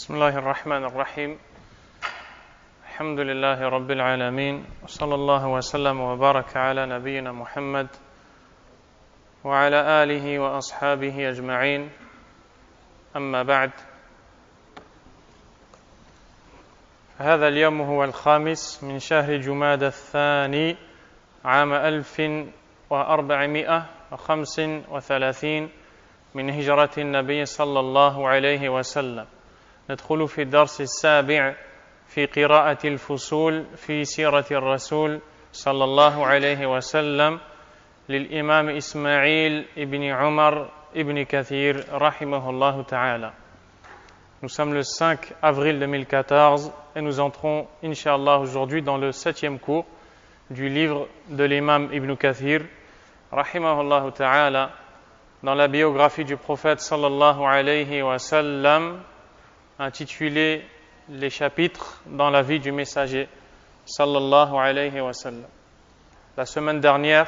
بسم الله الرحمن الرحيم الحمد لله رب العالمين وصلى الله وسلم وبارك على نبينا محمد وعلى آله وأصحابه أجمعين أما بعد هذا اليوم هو الخامس من شهر جمادى الثاني عام 1435 من هجرة النبي صلى الله عليه وسلم ندخل في الدرس السابع في قراءة الفصول في سيرة الرسول صلى الله عليه وسلم للإمام إسماعيل ابن عمر ابن كثير رحمه الله تعالى. Nous sommes le 5 avril 2014 et nous entrons, Inch'Allah, aujourd'hui dans le 7e cours du livre de l'imam Ibn Kathir, rahimahullah ta'ala, dans la biographie du prophète sallallahu alayhi wa sallam, intitulé Les chapitres dans la vie du messager sallallahu alayhi wa sallam. La semaine dernière,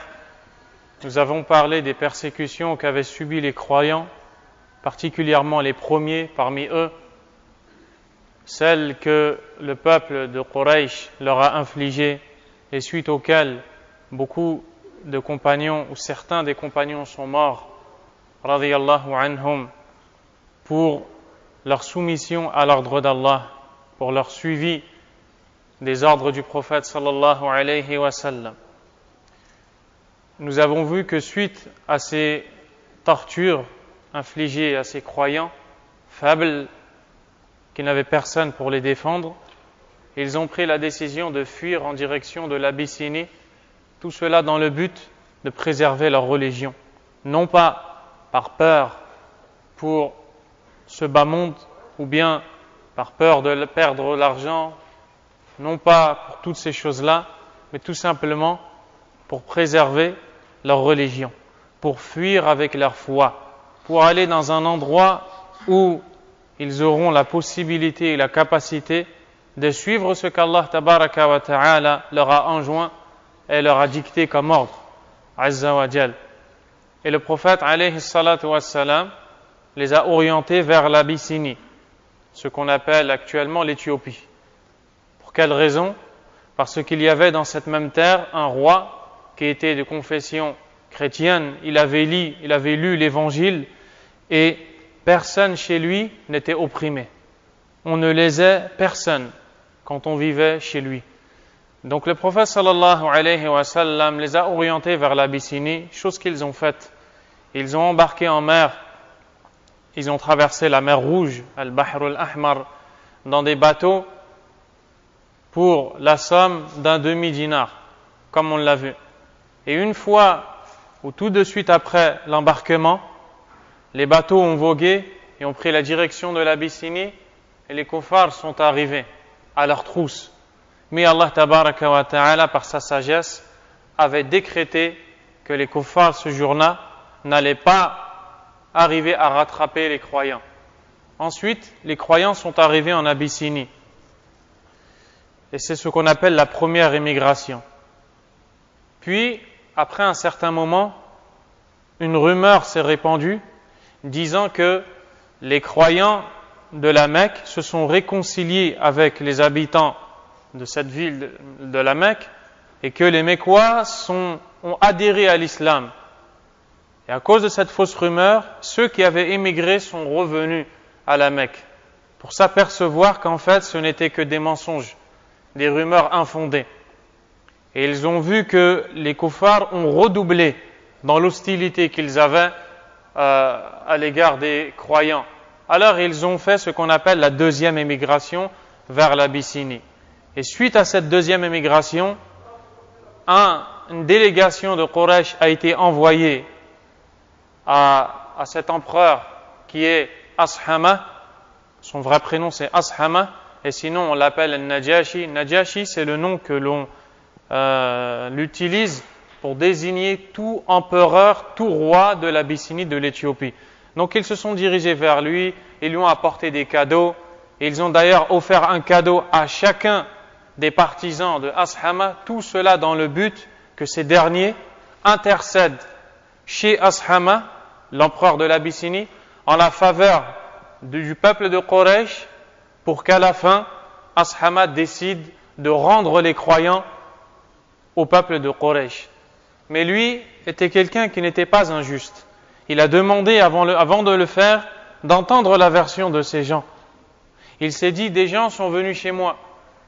nous avons parlé des persécutions qu'avaient subies les croyants, particulièrement les premiers parmi eux, celles que le peuple de Quraysh leur a infligées et suite auxquelles beaucoup de compagnons ou certains des compagnons sont morts, radiyallahu anhum, pour leur soumission à l'ordre d'Allah, pour leur suivi des ordres du prophète sallallahu alayhi wa sallam. Nous avons vu que suite à ces tortures infligées à ces croyants faibles, qui n'avaient personne pour les défendre, ils ont pris la décision de fuir en direction de l'Abyssinie, tout cela dans le but de préserver leur religion, non pas par peur pour ce bas monde, ou bien par peur de perdre l'argent, non pas pour toutes ces choses-là, mais tout simplement pour préserver leur religion, pour fuir avec leur foi, pour aller dans un endroit où ils auront la possibilité et la capacité de suivre ce qu'Allah tabaraka wa ta'ala leur a enjoint et leur a dicté comme ordre, azza wa jal. Et le prophète alayhi salatu wassalam les a orientés vers l'Abyssinie, ce qu'on appelle actuellement l'Éthiopie. Pour quelle raison? Parce qu'il y avait dans cette même terre un roi qui était de confession chrétienne. Il avait lu l'évangile et personne chez lui n'était opprimé. On ne lésait personne quand on vivait chez lui. Donc le prophète sallallahu alayhi wa sallam les a orientés vers l'Abyssinie, chose qu'ils ont faite. Ils ont embarqué en mer. Ils ont traversé la mer Rouge, Al-Bahr al-Ahmar, dans des bateaux pour la somme d'un demi-dinar, comme on l'a vu. Et une fois, ou tout de suite après l'embarquement, les bateaux ont vogué et ont pris la direction de l'Abyssinie et les kuffars sont arrivés à leur trousse. Mais Allah tabaraka wa ta'ala, par sa sagesse, avait décrété que les kuffars ce jour-là n'allaient pas arriver à rattraper les croyants. Ensuite, les croyants sont arrivés en Abyssinie. Et c'est ce qu'on appelle la première émigration. Puis, après un certain moment, une rumeur s'est répandue disant que les croyants de la Mecque se sont réconciliés avec les habitants de cette ville de la Mecque et que les Mecquois ont adhéré à l'islam. Et à cause de cette fausse rumeur, ceux qui avaient émigré sont revenus à la Mecque pour s'apercevoir qu'en fait ce n'était que des mensonges, des rumeurs infondées. Et ils ont vu que les kuffars ont redoublé dans l'hostilité qu'ils avaient à l'égard des croyants. Alors ils ont fait ce qu'on appelle la deuxième émigration vers l'Abyssinie. Et suite à cette deuxième émigration, une délégation de Quraysh a été envoyée à cet empereur qui est Ashama. Son vrai prénom c'est Ashama et sinon on l'appelle Najashi. Najashi, c'est le nom que l'on l'utilise pour désigner tout empereur, tout roi de l'Abyssinie, de l'Éthiopie. Donc ils se sont dirigés vers lui, ils lui ont apporté des cadeaux, et ils ont d'ailleurs offert un cadeau à chacun des partisans de Ashama, tout cela dans le but que ces derniers intercèdent chez Ashama, l'empereur de l'Abyssinie, en la faveur du peuple de Quraysh pour qu'à la fin, Ashama décide de rendre les croyants au peuple de Quraysh. Mais lui était quelqu'un qui n'était pas injuste. Il a demandé avant de le faire d'entendre la version de ces gens. Il s'est dit, des gens sont venus chez moi.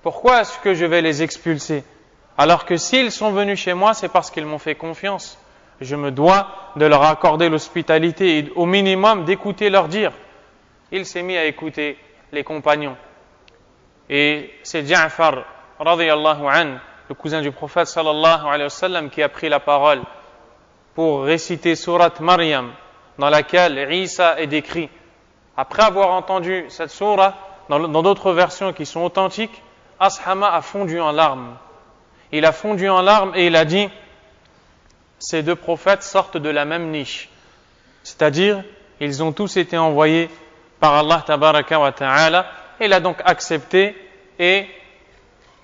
Pourquoi est-ce que je vais les expulser? Alors que s'ils sont venus chez moi, c'est parce qu'ils m'ont fait confiance. Je me dois de leur accorder l'hospitalité et au minimum d'écouter leur dire. Il s'est mis à écouter les compagnons. Et c'est Ja'far, radiyallahu anhu, le cousin du prophète sallallahu alayhi wa sallam, qui a pris la parole pour réciter sourate Maryam, dans laquelle Isa est décrit. Après avoir entendu cette sourate, dans d'autres versions qui sont authentiques, Ashama a fondu en larmes. Il a fondu en larmes et il a dit, ces deux prophètes sortent de la même niche. C'est-à-dire, ils ont tous été envoyés par Allah tabaraka wa ta'ala. Il a donc accepté et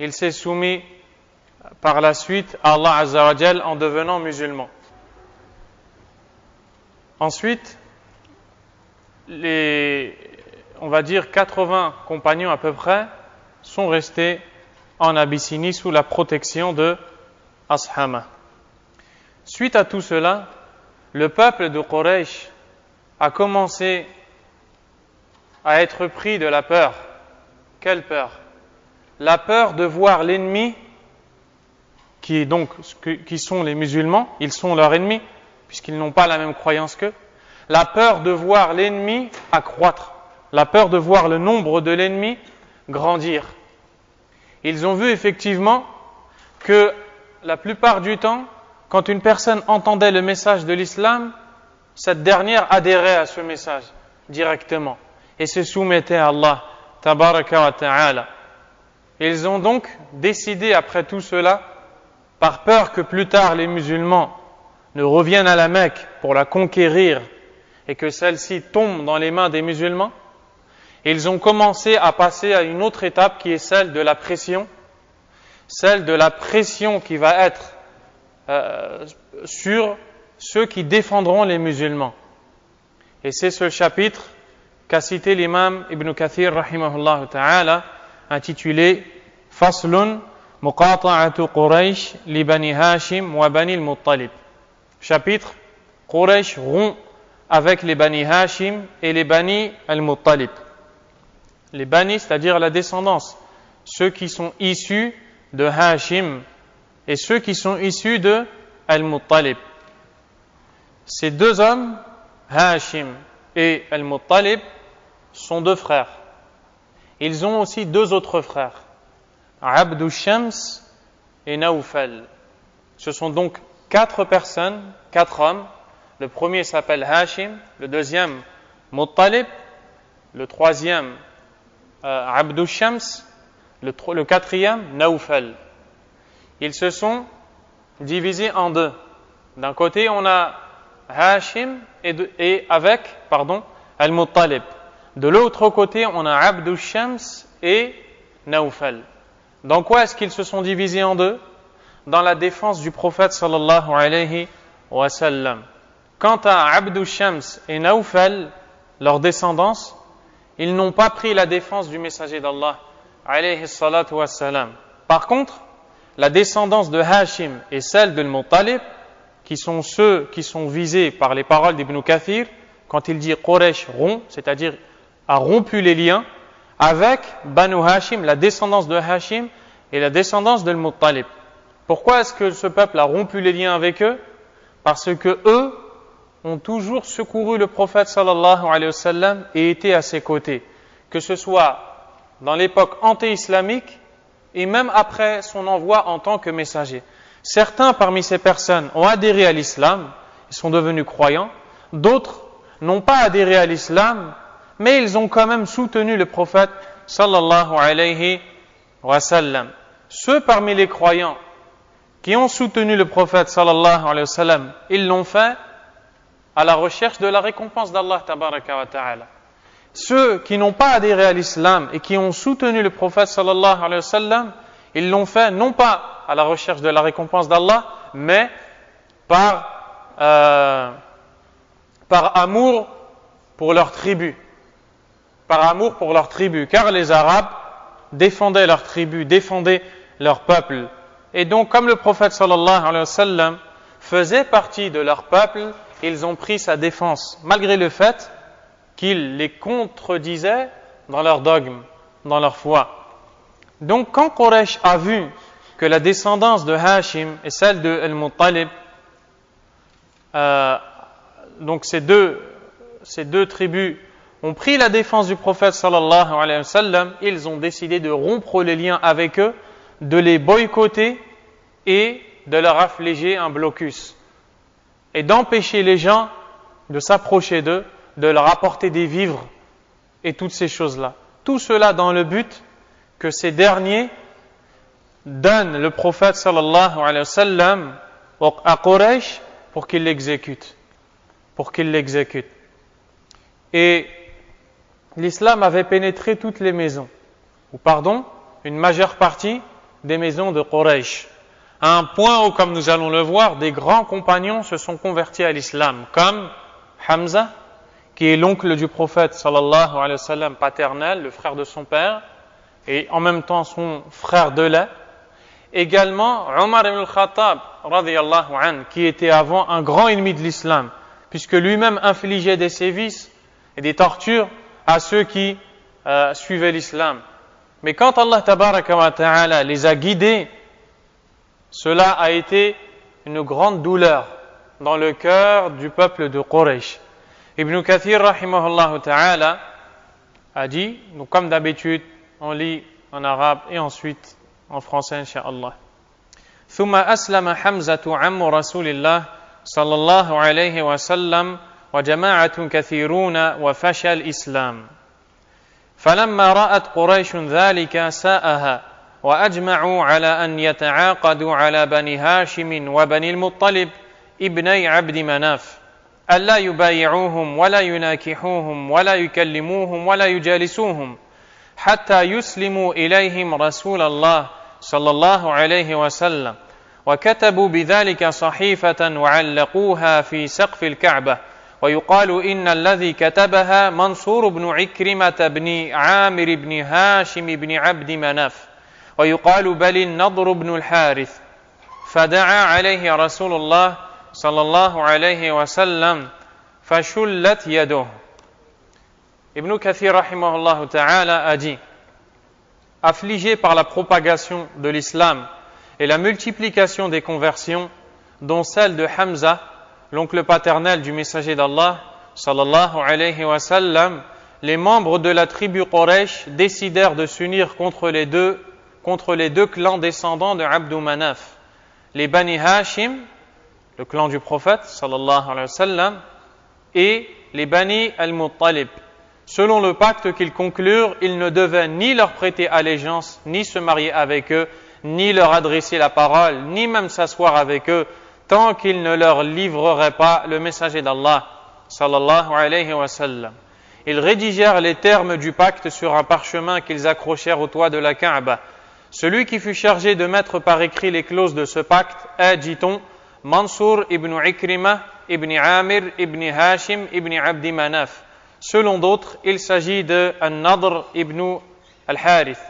il s'est soumis par la suite à Allah azza wa jal en devenant musulman. Ensuite, on va dire 80 compagnons à peu près sont restés en Abyssinie sous la protection de Ashama. Suite à tout cela, le peuple de Quraysh a commencé à être pris de la peur. Quelle peur? La peur de voir l'ennemi, qui sont les musulmans, ils sont leurs ennemis, puisqu'ils n'ont pas la même croyance qu'eux. La peur de voir l'ennemi accroître, la peur de voir le nombre de l'ennemi grandir. Ils ont vu effectivement que la plupart du temps, quand une personne entendait le message de l'islam, cette dernière adhérait à ce message directement et se soumettait à Allah tabaraka wa ta'ala. Ils ont donc décidé après tout cela, par peur que plus tard les musulmans ne reviennent à la Mecque pour la conquérir et que celle-ci tombe dans les mains des musulmans, ils ont commencé à passer à une autre étape qui est celle de la pression qui va être sur ceux qui défendront les musulmans. Et c'est ce chapitre qu'a cité l'imam Ibn Kathir rahimahullah ta'ala, intitulé Faslun Muqata'atu Quraysh li Bani Hashim wa Bani al-Muttalib. Chapitre Quraysh rompt avec les Bani Hashim et les Bani al-Muttalib. Les Bani, c'est-à-dire la descendance, ceux qui sont issus de Hashim et ceux qui sont issus de Al-Muttalib. Ces deux hommes, Hashim et Al-Muttalib, sont deux frères. Ils ont aussi deux autres frères, Abdu Shams et Naoufal. Ce sont donc 4 personnes, 4 hommes. Le premier s'appelle Hashim, le deuxième Muttalib, le troisième Abdu Shams, le quatrième Naoufal. Ils se sont divisés en deux. D'un côté, on a Hashim et avec Al-Muttalib. De l'autre côté, on a Abdu Shams et Naoufal. Dans quoi est-ce qu'ils se sont divisés en deux? Dans la défense du prophète sallallahu alayhi wa sallam. Quant à Abdu Shams et Naoufal, leur descendance, ils n'ont pas pris la défense du messager d'Allah alayhi salatu wa sallam. Par contre, la descendance de Hashim et celle de Al-Muttalib, qui sont ceux qui sont visés par les paroles d'Ibn Kathir, quand il dit Quraysh rompt, c'est-à-dire a rompu les liens avec Banu Hashim, la descendance de Hashim et la descendance de Al-Muttalib. Pourquoi est-ce que ce peuple a rompu les liens avec eux? Parce que eux ont toujours secouru le prophète sallallahu alayhi wa sallam et été à ses côtés, que ce soit dans l'époque anté-islamique et même après son envoi en tant que messager. Certains parmi ces personnes ont adhéré à l'islam, ils sont devenus croyants, d'autres n'ont pas adhéré à l'islam, mais ils ont quand même soutenu le prophète sallallahu alayhi wa sallam. Ceux parmi les croyants qui ont soutenu le prophète sallallahu alayhi wa sallam, ils l'ont fait à la recherche de la récompense d'Allah tabaraka wa ta'ala. Ceux qui n'ont pas adhéré à l'islam et qui ont soutenu le prophète sallallahu alayhi wa sallam, ils l'ont fait non pas à la recherche de la récompense d'Allah, mais par amour pour leur tribu. par amour pour leur tribu, car les Arabes défendaient leur tribu, défendaient leur peuple. Et donc, comme le prophète sallallahu alayhi wa sallam faisait partie de leur peuple, ils ont pris sa défense, malgré le fait qu'ils les contredisaient dans leur dogme, dans leur foi. Donc, quand Quraysh a vu que la descendance de Hashim et celle de Al-Muttalib, donc ces deux tribus ont pris la défense du prophète sallallahu alayhi wa sallam, ils ont décidé de rompre les liens avec eux, de les boycotter et de leur affliger un blocus et d'empêcher les gens de s'approcher d'eux, de leur apporter des vivres et toutes ces choses-là. Tout cela dans le but que ces derniers donnent le prophète sallallahu alayhi wa sallam à Quraysh pour qu'il l'exécute. Et l'islam avait pénétré toutes les maisons, une majeure partie des maisons de Quraysh, à un point où, comme nous allons le voir, des grands compagnons se sont convertis à l'islam, comme Hamza, qui est l'oncle du prophète sallallahu alayhi wa sallam paternel, le frère de son père, et en même temps son frère de lait. Également Omar ibn al-Khattab radiyallahu anhu, qui était avant un grand ennemi de l'islam, puisque lui-même infligeait des sévices et des tortures à ceux qui suivaient l'islam. Mais quand Allah tabaraka wa ta'ala les a guidés, cela a été une grande douleur dans le cœur du peuple de Quraysh. Ibn Kathir rahimahullah ta'ala a dit, donc comme d'habitude, on lit en arabe et ensuite en français, incha'Allah. ثم أسلم حمزة عم رسول الله صلى الله عليه وسلم وجماعة كثيرون وفشى الإسلام. فلما رأت قريش ذلك ساءها وأجمعوا على أن يتعاقدوا على بني هاشم وبني المطلب ابني عبد مناف ألا يبايعوهم ولا يناكحوهم ولا يكلموهم ولا يجالسوهم حتى يسلموا إليهم رسول الله صلى الله عليه وسلم، وكتبوا بذلك صحيفة وعلقوها في سقف الكعبة، ويقال إن الذي كتبها منصور بن عكرمة بن عامر بن هاشم بن عبد مناف، ويقال بل النضر بن الحارث، فدعا عليه رسول الله صلى الله عليه وسلم فشلت يده. Ibn Kathir rahimahullah ta'ala a dit: affligé par la propagation de l'islam et la multiplication des conversions, dont celle de Hamza, l'oncle paternel du messager d'Allah, sallallahu alayhi wa sallam, les membres de la tribu Quraysh décidèrent de s'unir contre les deux clans descendants de Abdu Manaf, les Bani Hashim, le clan du prophète, sallallahu alayhi wa sallam, et les Bani al-Muttalib. Selon le pacte qu'ils conclurent, ils ne devaient ni leur prêter allégeance, ni se marier avec eux, ni leur adresser la parole, ni même s'asseoir avec eux, tant qu'ils ne leur livreraient pas le messager d'Allah, sallallahu alayhi wa sallam. Ils rédigèrent les termes du pacte sur un parchemin qu'ils accrochèrent au toit de la Kaaba. Celui qui fut chargé de mettre par écrit les clauses de ce pacte est, dit-on, Mansour ibn Ikrimah ibn Amir ibn Hashim ibn Abdi Manaf. Selon d'autres, il s'agit de An-Nadr ibn al-Harith.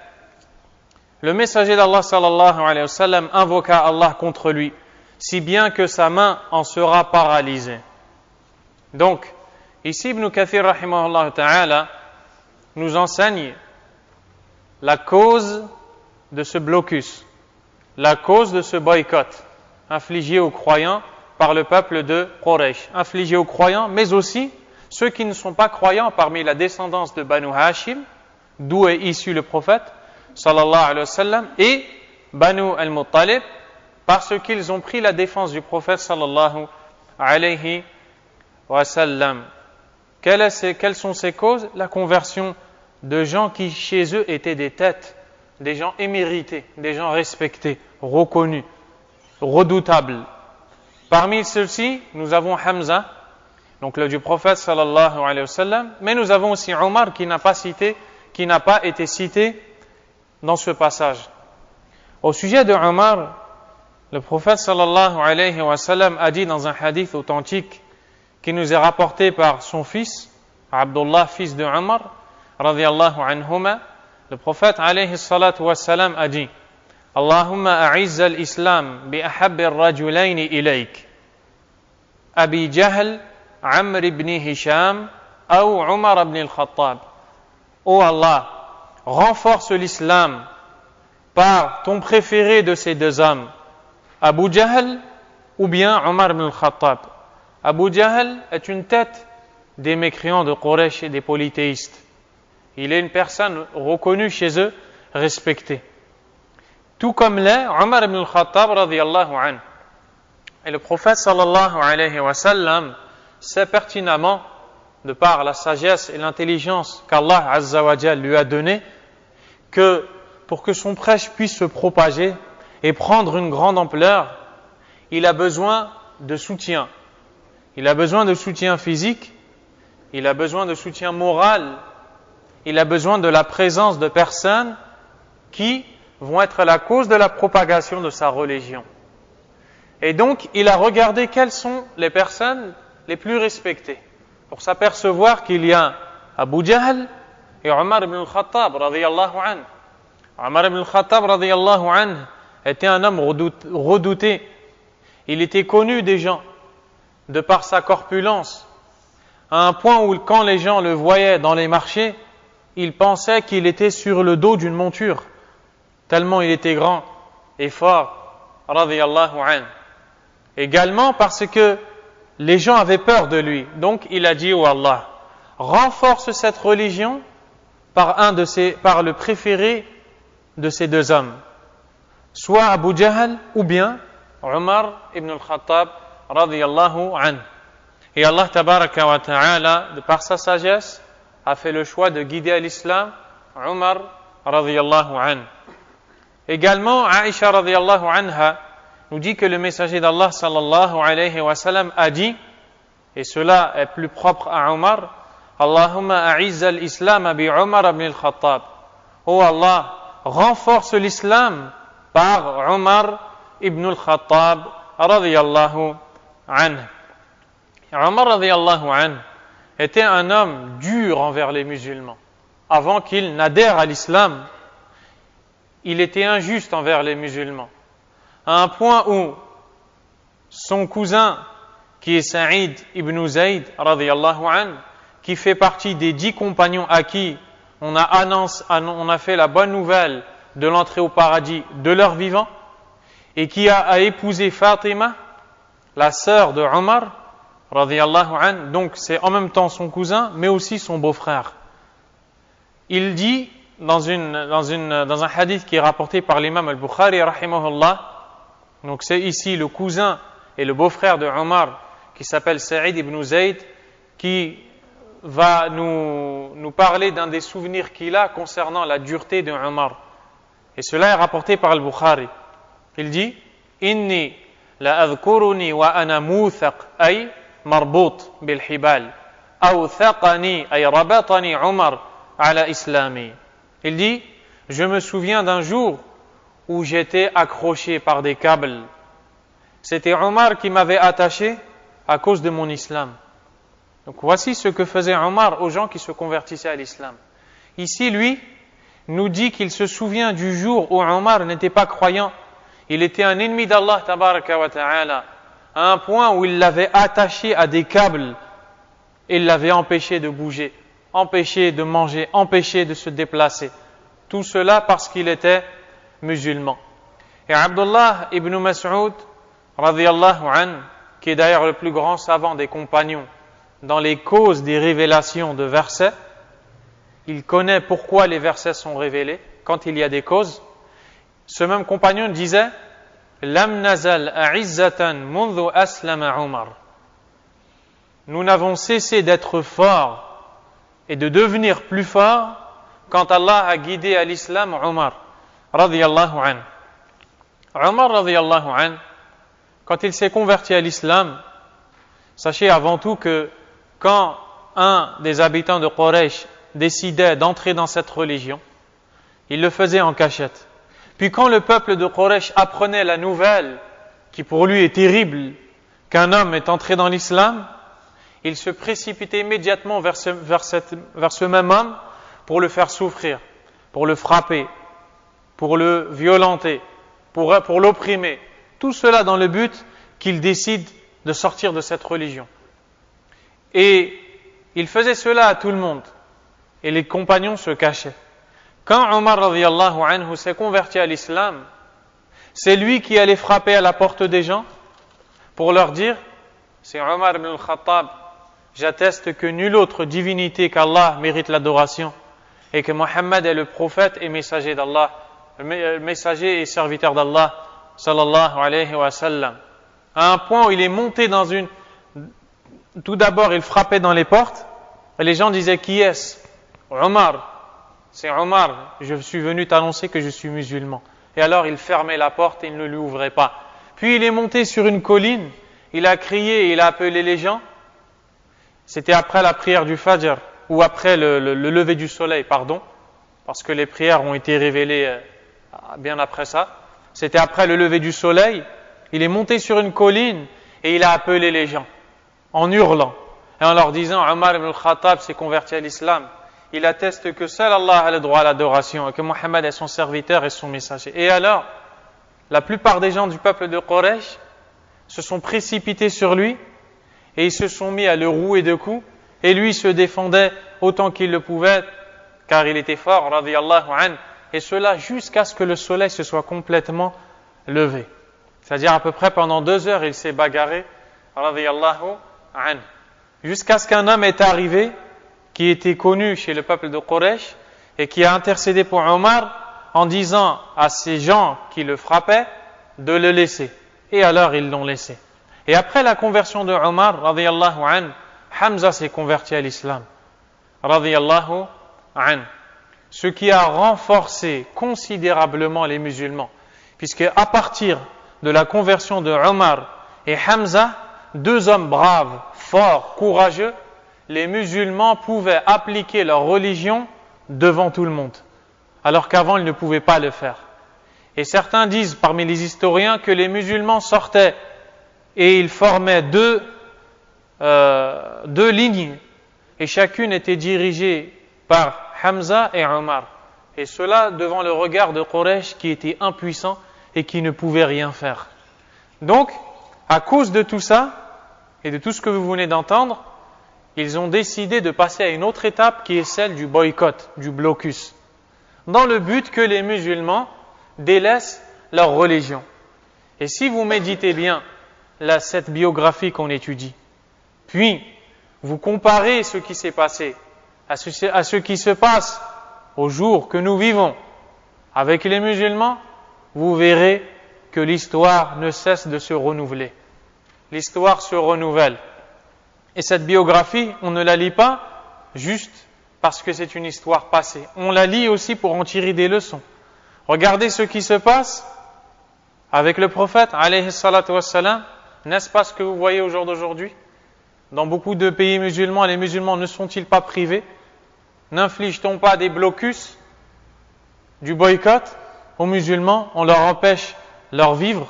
Le messager d'Allah sallallahu alayhi wa sallam invoqua Allah contre lui, si bien que sa main en sera paralysée. Donc, ici Ibn Kathir rahimahullah ta'ala nous enseigne la cause de ce blocus, la cause de ce boycott infligé aux croyants par le peuple de Quraysh, infligé aux croyants, mais aussi ceux qui ne sont pas croyants parmi la descendance de Banu Hashim, d'où est issu le prophète, sallallahu alayhi wa sallam, et Banu al-Muttalib, parce qu'ils ont pris la défense du prophète, sallallahu alayhi wa sallam. Quelles sont ces causes? La conversion de gens qui chez eux étaient des têtes, des gens émérités, des gens respectés, reconnus, redoutables. Parmi ceux-ci, nous avons Hamza, donc le du prophète sallallahu alayhi wa sallam, mais nous avons aussi Omar qui n'a pas été cité dans ce passage. Au sujet de Omar, le prophète sallallahu alayhi wa sallam a dit dans un hadith authentique qui nous est rapporté par son fils, Abdullah, fils de Omar, radiyallahu anhuma, le prophète alayhi salatu wassalam a dit: Allahumma a'izz al-islam bi ahabbi ar-rajulayn ilayk, Abi Jahl, Amr ibn Hisham, ou Omar ibn al-Khattab. Oh Allah, renforce l'islam par ton préféré de ces deux hommes, Abu Jahl ou bien Omar ibn al-Khattab. Abu Jahl est une tête des mécréants de Quraysh et des polythéistes. Il est une personne reconnue chez eux, respectée. Tout comme l'est Omar ibn al-Khattab radiyallahu anhu. Et le prophète sallallahu alayhi wa sallam sait pertinemment, de par la sagesse et l'intelligence qu'Allah azza wa jal lui a donnée, que pour que son prêche puisse se propager et prendre une grande ampleur, il a besoin de soutien. Il a besoin de soutien physique, il a besoin de soutien moral, il a besoin de la présence de personnes qui vont être la cause de la propagation de sa religion. Et donc, il a regardé quelles sont les personnes les plus respectées, pour s'apercevoir qu'il y a Abu Jahl et Omar ibn al-Khattab radiyallahu anhu. Omar ibn al-Khattab radiyallahu anhu était un homme redouté. Il était connu des gens de par sa corpulence, à un point où quand les gens le voyaient dans les marchés, ils pensaient qu'il était sur le dos d'une monture, tellement il était grand et fort, radiyallahu anhu. Également parce que les gens avaient peur de lui. Donc il a dit: oh Allah, renforce cette religion par le préféré de ces deux hommes, soit Abu Jahl ou bien Omar ibn al-Khattab radiyallahu anhu. Et Allah tabaraka wa ta'ala, de par sa sagesse, a fait le choix de guider à l'islam Omar radiyallahu anhu. Également, Aïcha radiyallahu anha nous dit que le messager d'Allah sallallahu alayhi wa sallam a dit, et cela est plus propre à Omar: Allahumma a'izz al-islam bi Omar ibn al-Khattab. Oh Allah, renforce l'islam par Omar ibn al-Khattab radiyallahu anhu. Omar radiyallahu anhu était un homme dur envers les musulmans. Avant qu'il n'adhère à l'islam, il était injuste envers les musulmans, à un point où son cousin, qui est Saïd ibn Zayd radiyallahu anhu, qui fait partie des 10 compagnons à qui on a fait la bonne nouvelle de l'entrée au paradis de leur vivant, et qui a épousé Fatima, la sœur de Omar radiyallahu anhu, donc c'est en même temps son cousin mais aussi son beau-frère. Il dit dans un hadith qui est rapporté par l'imam al-Bukhari rahimahullah, donc c'est ici le cousin et le beau-frère de Omar qui s'appelle Saïd ibn Zayd, qui va nous parler d'un des souvenirs qu'il a concernant la dureté de Omar. Et cela est rapporté par al-Bukhari. Il dit: Inni la adhkuruni wa ana muthaq ay marbut bil hibal, awthaqani ay rabatani Omar ala islami. Il dit: je me souviens d'un jour où j'étais accroché par des câbles. C'était Omar qui m'avait attaché à cause de mon islam. Donc voici ce que faisait Omar aux gens qui se convertissaient à l'islam. Ici, lui, nous dit qu'il se souvient du jour où Omar n'était pas croyant. Il était un ennemi d'Allah tabaraka wa ta'ala, à un point où il l'avait attaché à des câbles et il l'avait empêché de bouger, empêché de manger, empêché de se déplacer. Tout cela parce qu'il était musulman. Et Abdullah ibn Mas'ud radiyallahu anhu, qui est d'ailleurs le plus grand savant des compagnons dans les causes des révélations de versets, il connaît pourquoi les versets sont révélés quand il y a des causes. Ce même compagnon disait: Lam nazal a'izzatan mundhu aslama Omar. Nous n'avons cessé d'être forts et de devenir plus forts quand Allah a guidé à l'islam Omar radiyallahu anhu. Omar radiyallahu anhu, quand il s'est converti à l'islam, sachez avant tout que quand un des habitants de Quraysh décidait d'entrer dans cette religion, il le faisait en cachette. Puis quand le peuple de Quraysh apprenait la nouvelle, qui pour lui est terrible, qu'un homme est entré dans l'islam, il se précipitait immédiatement vers ce même homme pour le faire souffrir, pour le frapper, pour le violenter, pour l'opprimer. Tout cela dans le but qu'il décide de sortir de cette religion. Et il faisait cela à tout le monde. Et les compagnons se cachaient. Quand Omar radiyallahu anhu s'est converti à l'islam, c'est lui qui allait frapper à la porte des gens pour leur dire, c'est Omar ibn al-Khattab, j'atteste que nulle autre divinité qu'Allah mérite l'adoration et que Mohammed est le prophète et messager d'Allah, messager et serviteur d'Allah sallallahu alayhi wa sallam. À un point où il est monté dans une... Tout d'abord, il frappait dans les portes et les gens disaient, qui est-ce? Omar. C'est Omar, je suis venu t'annoncer que je suis musulman. Et alors il fermait la porte et il ne lui ouvrait pas. Puis il est monté sur une colline, il a crié et il a appelé les gens. C'était après la prière du Fajr, ou après le lever du soleil, pardon, parce que les prières ont été révélées bien après ça. C'était après le lever du soleil, il est monté sur une colline et il a appelé les gens, en hurlant, et en leur disant, Omar ibn al-Khattab s'est converti à l'islam. Il atteste que seul Allah a le droit à l'adoration et que Mohammed est son serviteur et son messager. Et alors, la plupart des gens du peuple de Quraysh se sont précipités sur lui et ils se sont mis à le rouer de coups et lui se défendait autant qu'il le pouvait car il était fort, radiyallahu anhu, et cela jusqu'à ce que le soleil se soit complètement levé. C'est-à-dire à peu près pendant 2 heures, il s'est bagarré, radiyallahu anhu, jusqu'à ce qu'un homme est arrivé qui était connu chez le peuple de Quraysh et qui a intercédé pour Omar en disant à ces gens qui le frappaient de le laisser. Et alors ils l'ont laissé. Et après la conversion de Omar, radiyallahu anhu, Hamza s'est converti à l'islam, radiyallahu anhu. Ce qui a renforcé considérablement les musulmans, puisque à partir de la conversion de Omar et Hamza, 2 hommes braves, forts, courageux, les musulmans pouvaient appliquer leur religion devant tout le monde, alors qu'avant ils ne pouvaient pas le faire. Et certains disent parmi les historiens que les musulmans sortaient et ils formaient deux lignes et chacune était dirigée par Hamza et Omar. Et cela devant le regard de Quraysh qui était impuissant et qui ne pouvait rien faire. Donc, à cause de tout ça et de tout ce que vous venez d'entendre, ils ont décidé de passer à une autre étape qui est celle du boycott, du blocus, dans le but que les musulmans délaissent leur religion. Et si vous méditez bien cette biographie qu'on étudie, puis vous comparez ce qui s'est passé à ce qui se passe au jour que nous vivons avec les musulmans, vous verrez que l'histoire ne cesse de se renouveler. L'histoire se renouvelle. Et cette biographie, on ne la lit pas juste parce que c'est une histoire passée. On la lit aussi pour en tirer des leçons. Regardez ce qui se passe avec le prophète, alayhi salatu wassalam. N'est-ce pas ce que vous voyez au jour d'aujourd'hui? Dans beaucoup de pays musulmans, les musulmans ne sont-ils pas privés? N'inflige-t-on pas des blocus, du boycott aux musulmans? On leur empêche leur vivre,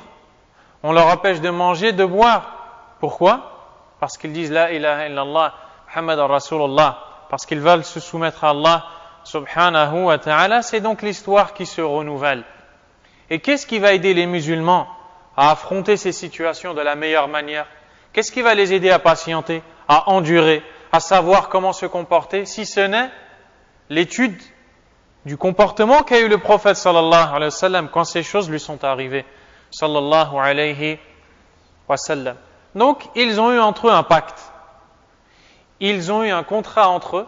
on leur empêche de manger, de boire. Pourquoi? Parce qu'ils disent La ilaha illallah, Muhammad Rasulullah, parce qu'ils veulent se soumettre à Allah subhanahu wa ta'ala. C'est donc l'histoire qui se renouvelle. Et qu'est-ce qui va aider les musulmans à affronter ces situations de la meilleure manière? Qu'est-ce qui va les aider à patienter, à endurer, à savoir comment se comporter, si ce n'est l'étude du comportement qu'a eu le prophète sallallahu alayhi wa sallam quand ces choses lui sont arrivées, sallallahu alayhi wa sallam. Donc, ils ont eu entre eux un pacte. Ils ont eu un contrat entre eux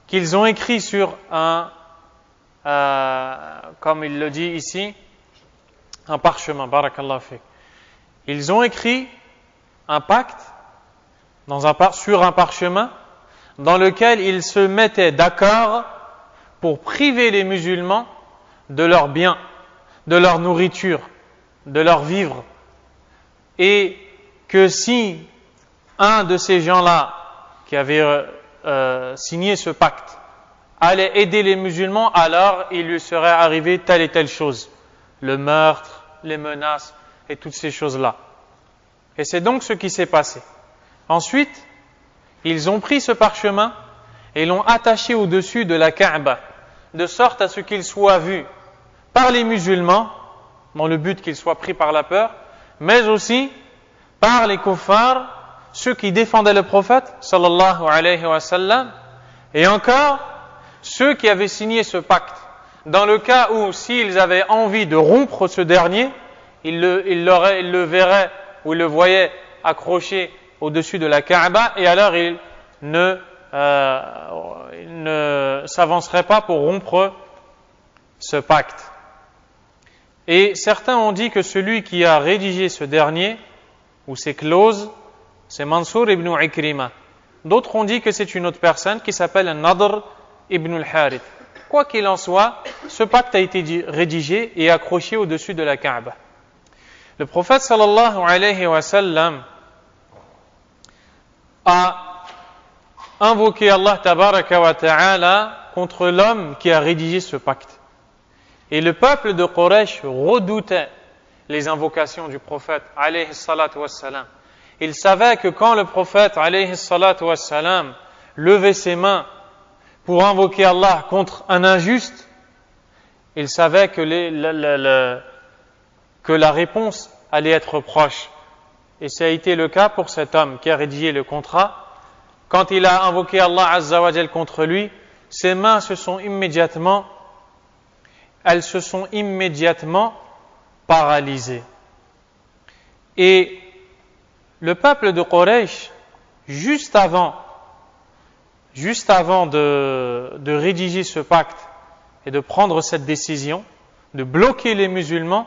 qu'ils ont écrit sur comme il le dit ici, un parchemin, barakallahu fik. Ils ont écrit un pacte sur un parchemin dans lequel ils se mettaient d'accord pour priver les musulmans de leurs biens, de leur nourriture, de leur vivre. Et que si un de ces gens-là qui avait signé ce pacte allait aider les musulmans, alors il lui serait arrivé telle et telle chose, le meurtre, les menaces et toutes ces choses-là. Et c'est donc ce qui s'est passé. Ensuite, ils ont pris ce parchemin et l'ont attaché au-dessus de la Kaaba, de sorte à ce qu'il soit vu par les musulmans, dans le but qu'il soit pris par la peur, mais aussi par les kuffars, ceux qui défendaient le prophète, sallallahu alayhi wa sallam, et encore ceux qui avaient signé ce pacte. Dans le cas où, s'ils avaient envie de rompre ce dernier, ils le verraient ou ils le voyaient accroché au-dessus de la Kaaba, et alors ils ne s'avanceraient pas pour rompre ce pacte. Et certains ont dit que celui qui a rédigé ce dernier, ou ces clauses, c'est Mansour ibn Ikrima. D'autres ont dit que c'est une autre personne qui s'appelle Nadr ibn al-Harith. Quoi qu'il en soit, ce pacte a été rédigé et accroché au-dessus de la Kaaba. Le prophète sallallahu alayhi wa sallam a invoqué Allah tabaraka wa ta'ala contre l'homme qui a rédigé ce pacte. Et le peuple de Quraysh redoutait les invocations du prophète alayhi salatu wa salam. Il savait que quand le prophète alayhi salatu wa salam levait ses mains pour invoquer Allah contre un injuste, il savait que la réponse allait être proche. Et ça a été le cas pour cet homme qui a rédigé le contrat. Quand il a invoqué Allah Azza wa Jal contre lui, ses mains se sont immédiatement paralysées. Et le peuple de Quraysh, juste avant de rédiger ce pacte et de prendre cette décision, de bloquer les musulmans,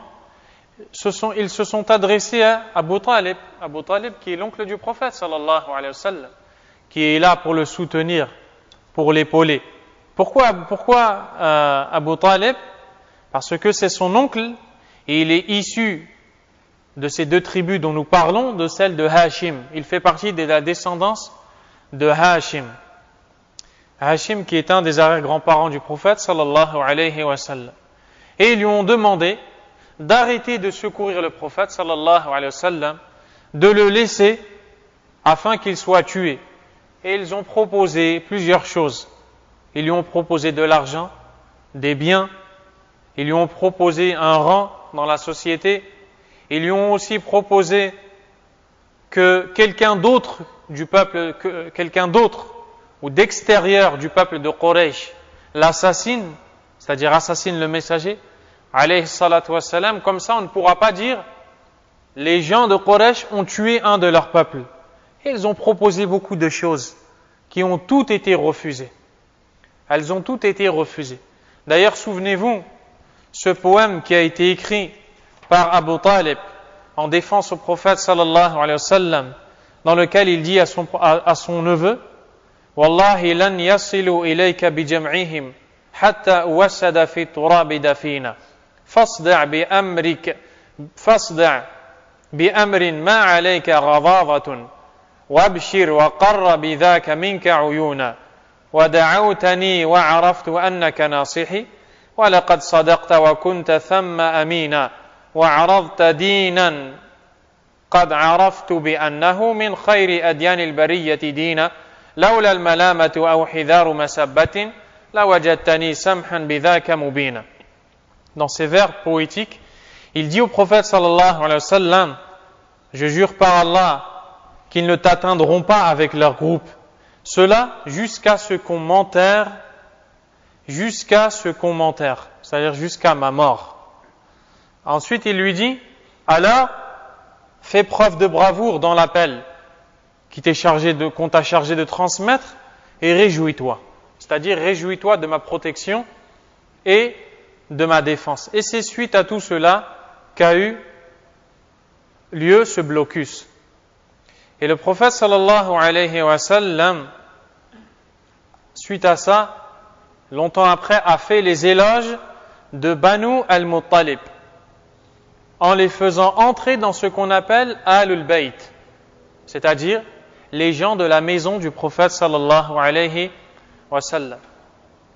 ils se sont adressés à Abu Talib qui est l'oncle du prophète sallallahu alayhi wa sallam, qui est là pour le soutenir, pour l'épauler. Pourquoi Abu Talib? Parce que c'est son oncle et il est issu de ces deux tribus dont nous parlons, de celle de Hashim. Il fait partie de la descendance de Hashim. Hashim qui est un des arrière-grands-parents du prophète sallallahu alayhi wa sallam. Et ils lui ont demandé d'arrêter de secourir le prophète sallallahu alayhi wa sallam, de le laisser afin qu'il soit tué. Et ils ont proposé plusieurs choses. Ils lui ont proposé de l'argent, des biens, ils lui ont proposé un rang dans la société, ils lui ont aussi proposé que quelqu'un d'autre ou d'extérieur du peuple de Quraysh l'assassine, c'est-à-dire assassine le messager, alayhi salatu wassalam. Comme ça on ne pourra pas dire les gens de Quraysh ont tué un de leur peuple. Et ils ont proposé beaucoup de choses qui ont toutes été refusées. Elles ont toutes été refusées. D'ailleurs, souvenez-vous, ce poème qui a été écrit par Abu Talib en défense au prophète sallallahu alayhi wa sallam, dans lequel il dit à son neveu: Wallahi lan yasilu ilayka bi jam'ihim hatta wasada fi turabi dafina fasda' bi amrin ma alayka ghadadatun wabshir wa qarra bi dhaka minka uyuna ودعوتني وعرفت أنك ناصحي ولقد صدقت وكنت ثم أمينا وعرضت دينا قد عرفت بأنه من خير أديان البرية دينا لولا الملامة أو حذار مسبة لوجدتني سمحا بذاك مبينا. Dans ces vers poétiques, il dit au prophète sallallahu alayhi wa sallam: Je jure par Allah qu'ils ne t'atteindront pas avec leur groupe. Cela jusqu'à ce qu'on m'enterre, c'est-à-dire jusqu'à ma mort. Ensuite, il lui dit: alors, fais preuve de bravoure dans l'appel qu'on t'a chargé de transmettre, et réjouis-toi. C'est-à-dire, réjouis-toi de ma protection et de ma défense. Et c'est suite à tout cela qu'a eu lieu ce blocus. Et le prophète sallallahu alayhi wa sallam, suite à ça, longtemps après, a fait les éloges de Banu al-Muttalib, en les faisant entrer dans ce qu'on appelle Ahlul Bayt, c'est-à-dire les gens de la maison du prophète sallallahu alayhi wa sallam.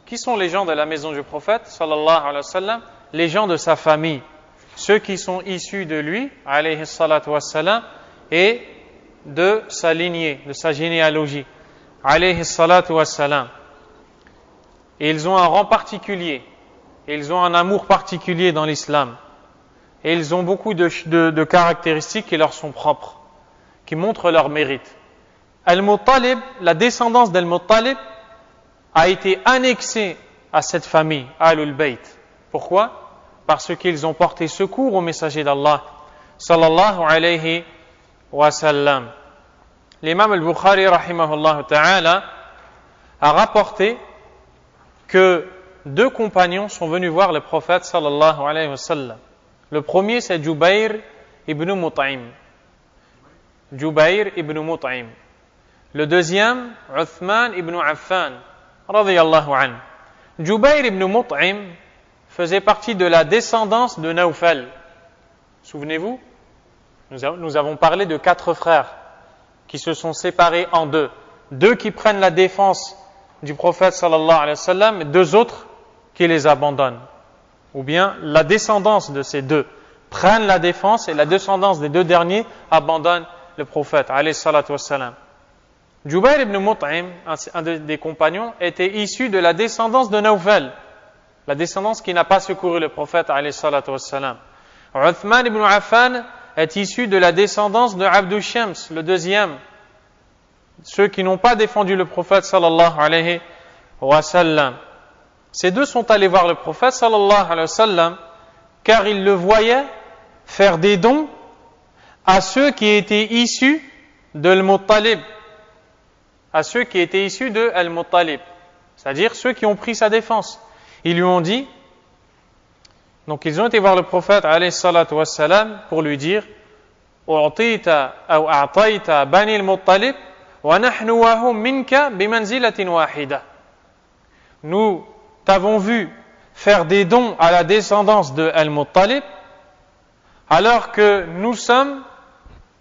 Qui sont les gens de la maison du prophète sallallahu alayhi wa sallam? Les gens de sa famille, ceux qui sont issus de lui, alayhi salatu wa sallam, et de sa lignée, de sa généalogie, alayhi salatu wassalam. Et ils ont un rang particulier. Et ils ont un amour particulier dans l'islam. Et ils ont beaucoup de caractéristiques qui leur sont propres, qui montrent leur mérite. Al-Muttalib, la descendance d'Al-Muttalib, a été annexée à cette famille, Ahlul Bayt. Pourquoi? Parce qu'ils ont porté secours au messager d'Allah, sallallahu alayhi wa sallam. L'imam al-Bukhari, rahimahullah ta'ala, a rapporté que 2 compagnons sont venus voir le prophète, sallallahu alayhi wa sallam. Le premier, c'est Jubayr ibn Mut'im. Jubayr ibn Mut'im. Le deuxième, Uthman ibn Affan, radiyallahu anhu. Jubayr ibn Mut'im faisait partie de la descendance de Nawfal. Souvenez-vous, nous avons parlé de 4 frères qui se sont séparés en 2. 2 qui prennent la défense du prophète sallallahu alayhi wa sallam et 2 autres qui les abandonnent. Ou bien la descendance de ces 2 prennent la défense et la descendance des 2 derniers abandonne le prophète alayhi salatu wa sallam. Jubayr ibn Mut'im, un des compagnons, était issu de la descendance de Nawfal, la descendance qui n'a pas secouru le prophète alayhi salatu wa sallam. Uthman ibn Affan est issu de la descendance de Abdu Shams, le deuxième, ceux qui n'ont pas défendu le prophète sallallahu alayhi wa sallam. Ces 2 sont allés voir le prophète sallallahu alayhi wa sallam car ils le voyaient faire des dons à ceux qui étaient issus de Al-Muttalib, à ceux qui étaient issus de Al-Muttalib, c'est-à-dire ceux qui ont pris sa défense. Ils lui ont dit, donc ils ont été voir le prophète alayhi salatu wa sallam pour lui dire u'tita ou a'tayta bani al-Muttalib wa nahnu wa hum minka bimanzilatin wahida. Nous t'avons vu faire des dons à la descendance de Al-Muttalib alors que nous sommes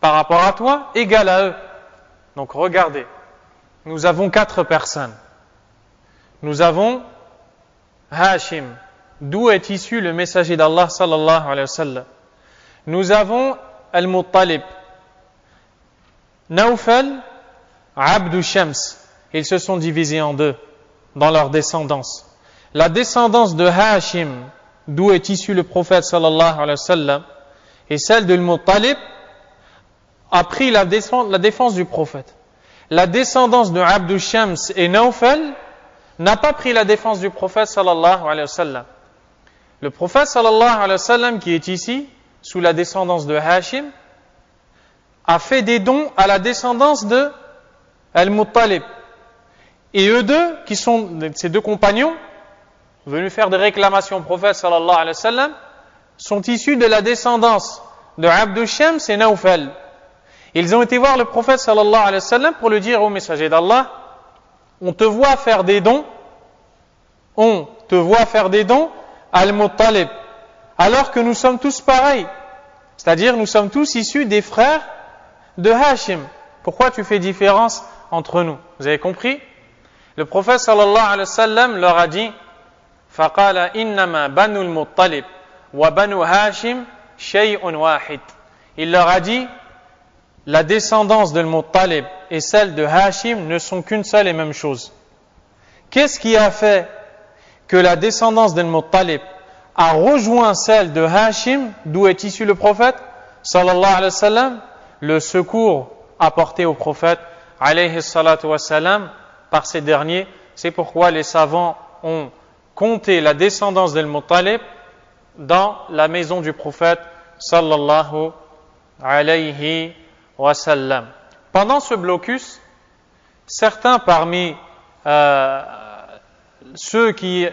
par rapport à toi égal à eux. Donc regardez, nous avons 4 personnes. Nous avons Hashim, d'où est issu le messager d'Allah sallallahu alayhi wa sallam. Nous avons Al-Muttalib, Nawfal, Abdu Shams. Ils se sont divisés en 2 dans leur descendance. La descendance de Hashim, d'où est issu le prophète sallallahu alayhi wa sallam, et celle de Al-Muttalib a pris la défense du prophète. La descendance de Abdu Shams et Nawfal n'a pas pris la défense du prophète sallallahu alayhi wa sallam. Le prophète sallallahu alayhi wa sallam qui est ici, sous la descendance de Hashim, a fait des dons à la descendance de Al-Muttalib. Et eux 2, qui sont ces 2 compagnons, venus faire des réclamations au prophète sallallahu alayhi wa sallam, sont issus de la descendance de Abdu Shams et Nawfal. Ils ont été voir le prophète sallallahu alayhi wa sallam pour lui dire au messager d'Allah, on te voit faire des dons à Al-Muttalib, alors que nous sommes tous pareils. C'est-à-dire, nous sommes tous issus des frères de Hashim. Pourquoi tu fais différence entre nous? Vous avez compris? Le prophète sallallahu alayhi wa sallam leur a dit, فَقَالَ إِنَّمَا بَنُو الْمُطَّلِبِ وَبَنُو هَاشِمْ شَيْءٌ وَاحِدٌ. Il leur a dit, la descendance de Al-Muttalib et celle de Hashim ne sont qu'une seule et même chose. Qu'est-ce qui a fait que la descendance d'Al-Muttalib a rejoint celle de Hashim, d'où est issu le prophète, sallallahu alayhi wa sallam? Le secours apporté au prophète, alayhi salatu wa sallam, par ces derniers. C'est pourquoi les savants ont compté la descendance d'Al-Muttalib dans la maison du prophète, sallallahu alayhi wa sallam. Pendant ce blocus, certains parmi ceux qui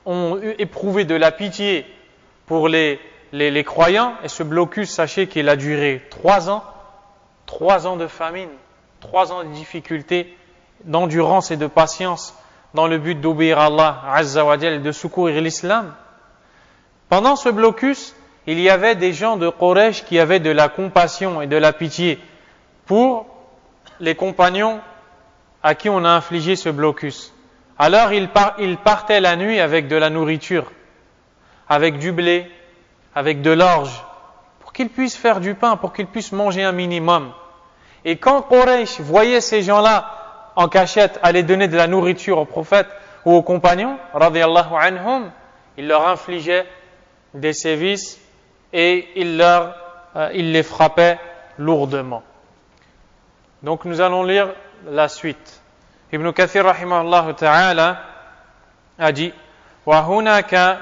ont éprouvé de la pitié pour les croyants, et ce blocus, sachez qu'il a duré 3 ans de famine, 3 ans de difficultés, d'endurance et de patience, dans le but d'obéir à Allah Azza wa Jal et de secourir l'islam. Pendant ce blocus, il y avait des gens de Quraysh qui avaient de la compassion et de la pitié pour les compagnons à qui on a infligé ce blocus. Alors ils partaient la nuit avec de la nourriture, avec du blé, avec de l'orge, pour qu'ils puissent faire du pain, pour qu'ils puissent manger un minimum. Et quand Quraysh voyait ces gens-là en cachette aller donner de la nourriture au prophète, ou aux compagnons, radiyallahu anhum, il leur infligeait des sévices et il les frappait lourdement. Donc nous allons lire la suite. Ibn Kathir rahimahullah ta'ala a dit وهناك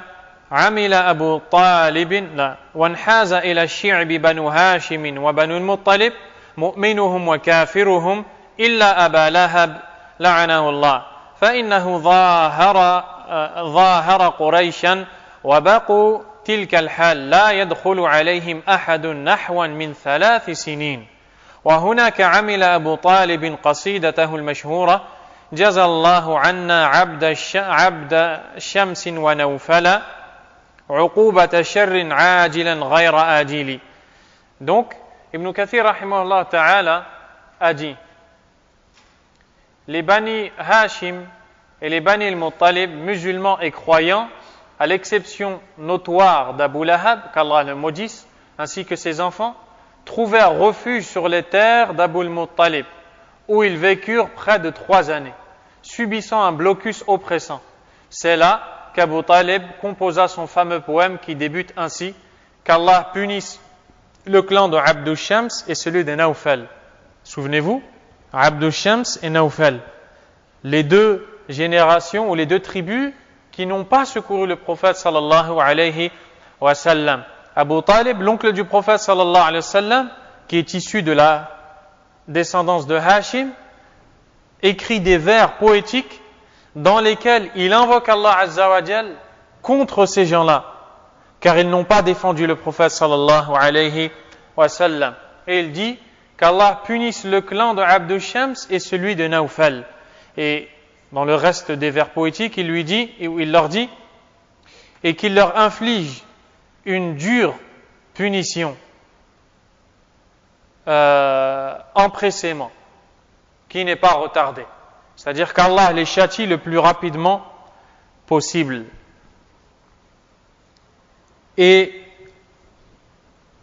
عمل أبو طالب وانحاز إلى الشعب بنو هاشم وبنو المطلب مؤمنهم وكافرهم إلا أبا لهب لعنه الله فإنه ظاهر قريشا وبقوا تلك الحال لا يدخل عليهم أحد نحوا من 3 سنين وهناك عمل أبو طالب قصيدته المشهورة جزى الله عنا عبد شمس ونوفل عقوبة شر عاجلا غير آجل. Donc, Ibn Kathir rahimahullah ta'ala a dit les Bani Hashim et les Bani al-Muttalib, musulmans et croyants, à l'exception notoire d'Abu Lahab, qu'Allah le maudisse, ainsi que ses enfants, trouvèrent refuge sur les terres d'Abu al-Muttalib, où ils vécurent près de 3 années, subissant un blocus oppressant. C'est là qu'Abu Talib composa son fameux poème qui débute ainsi: qu'Allah punisse le clan de Abd Shams et celui de Nawfal. Souvenez-vous, Abd Shams et Nawfal, les 2 générations ou les 2 tribus qui n'ont pas secouru le prophète sallallahu alayhi wa sallam. Abu Talib, l'oncle du prophète sallallahu alayhi wa sallam, qui est issu de la descendance de Hashim, écrit des vers poétiques dans lesquels il invoque Allah Azza wa Jal contre ces gens-là, car ils n'ont pas défendu le prophète sallallahu alayhi wa sallam. Et il dit qu'Allah punisse le clan de Abd Shams et celui de Nawfal. Et dans le reste des vers poétiques, il leur dit et qu'il leur inflige une dure punition empressément, qui n'est pas retardée. C'est-à-dire qu'Allah les châtie le plus rapidement possible. Et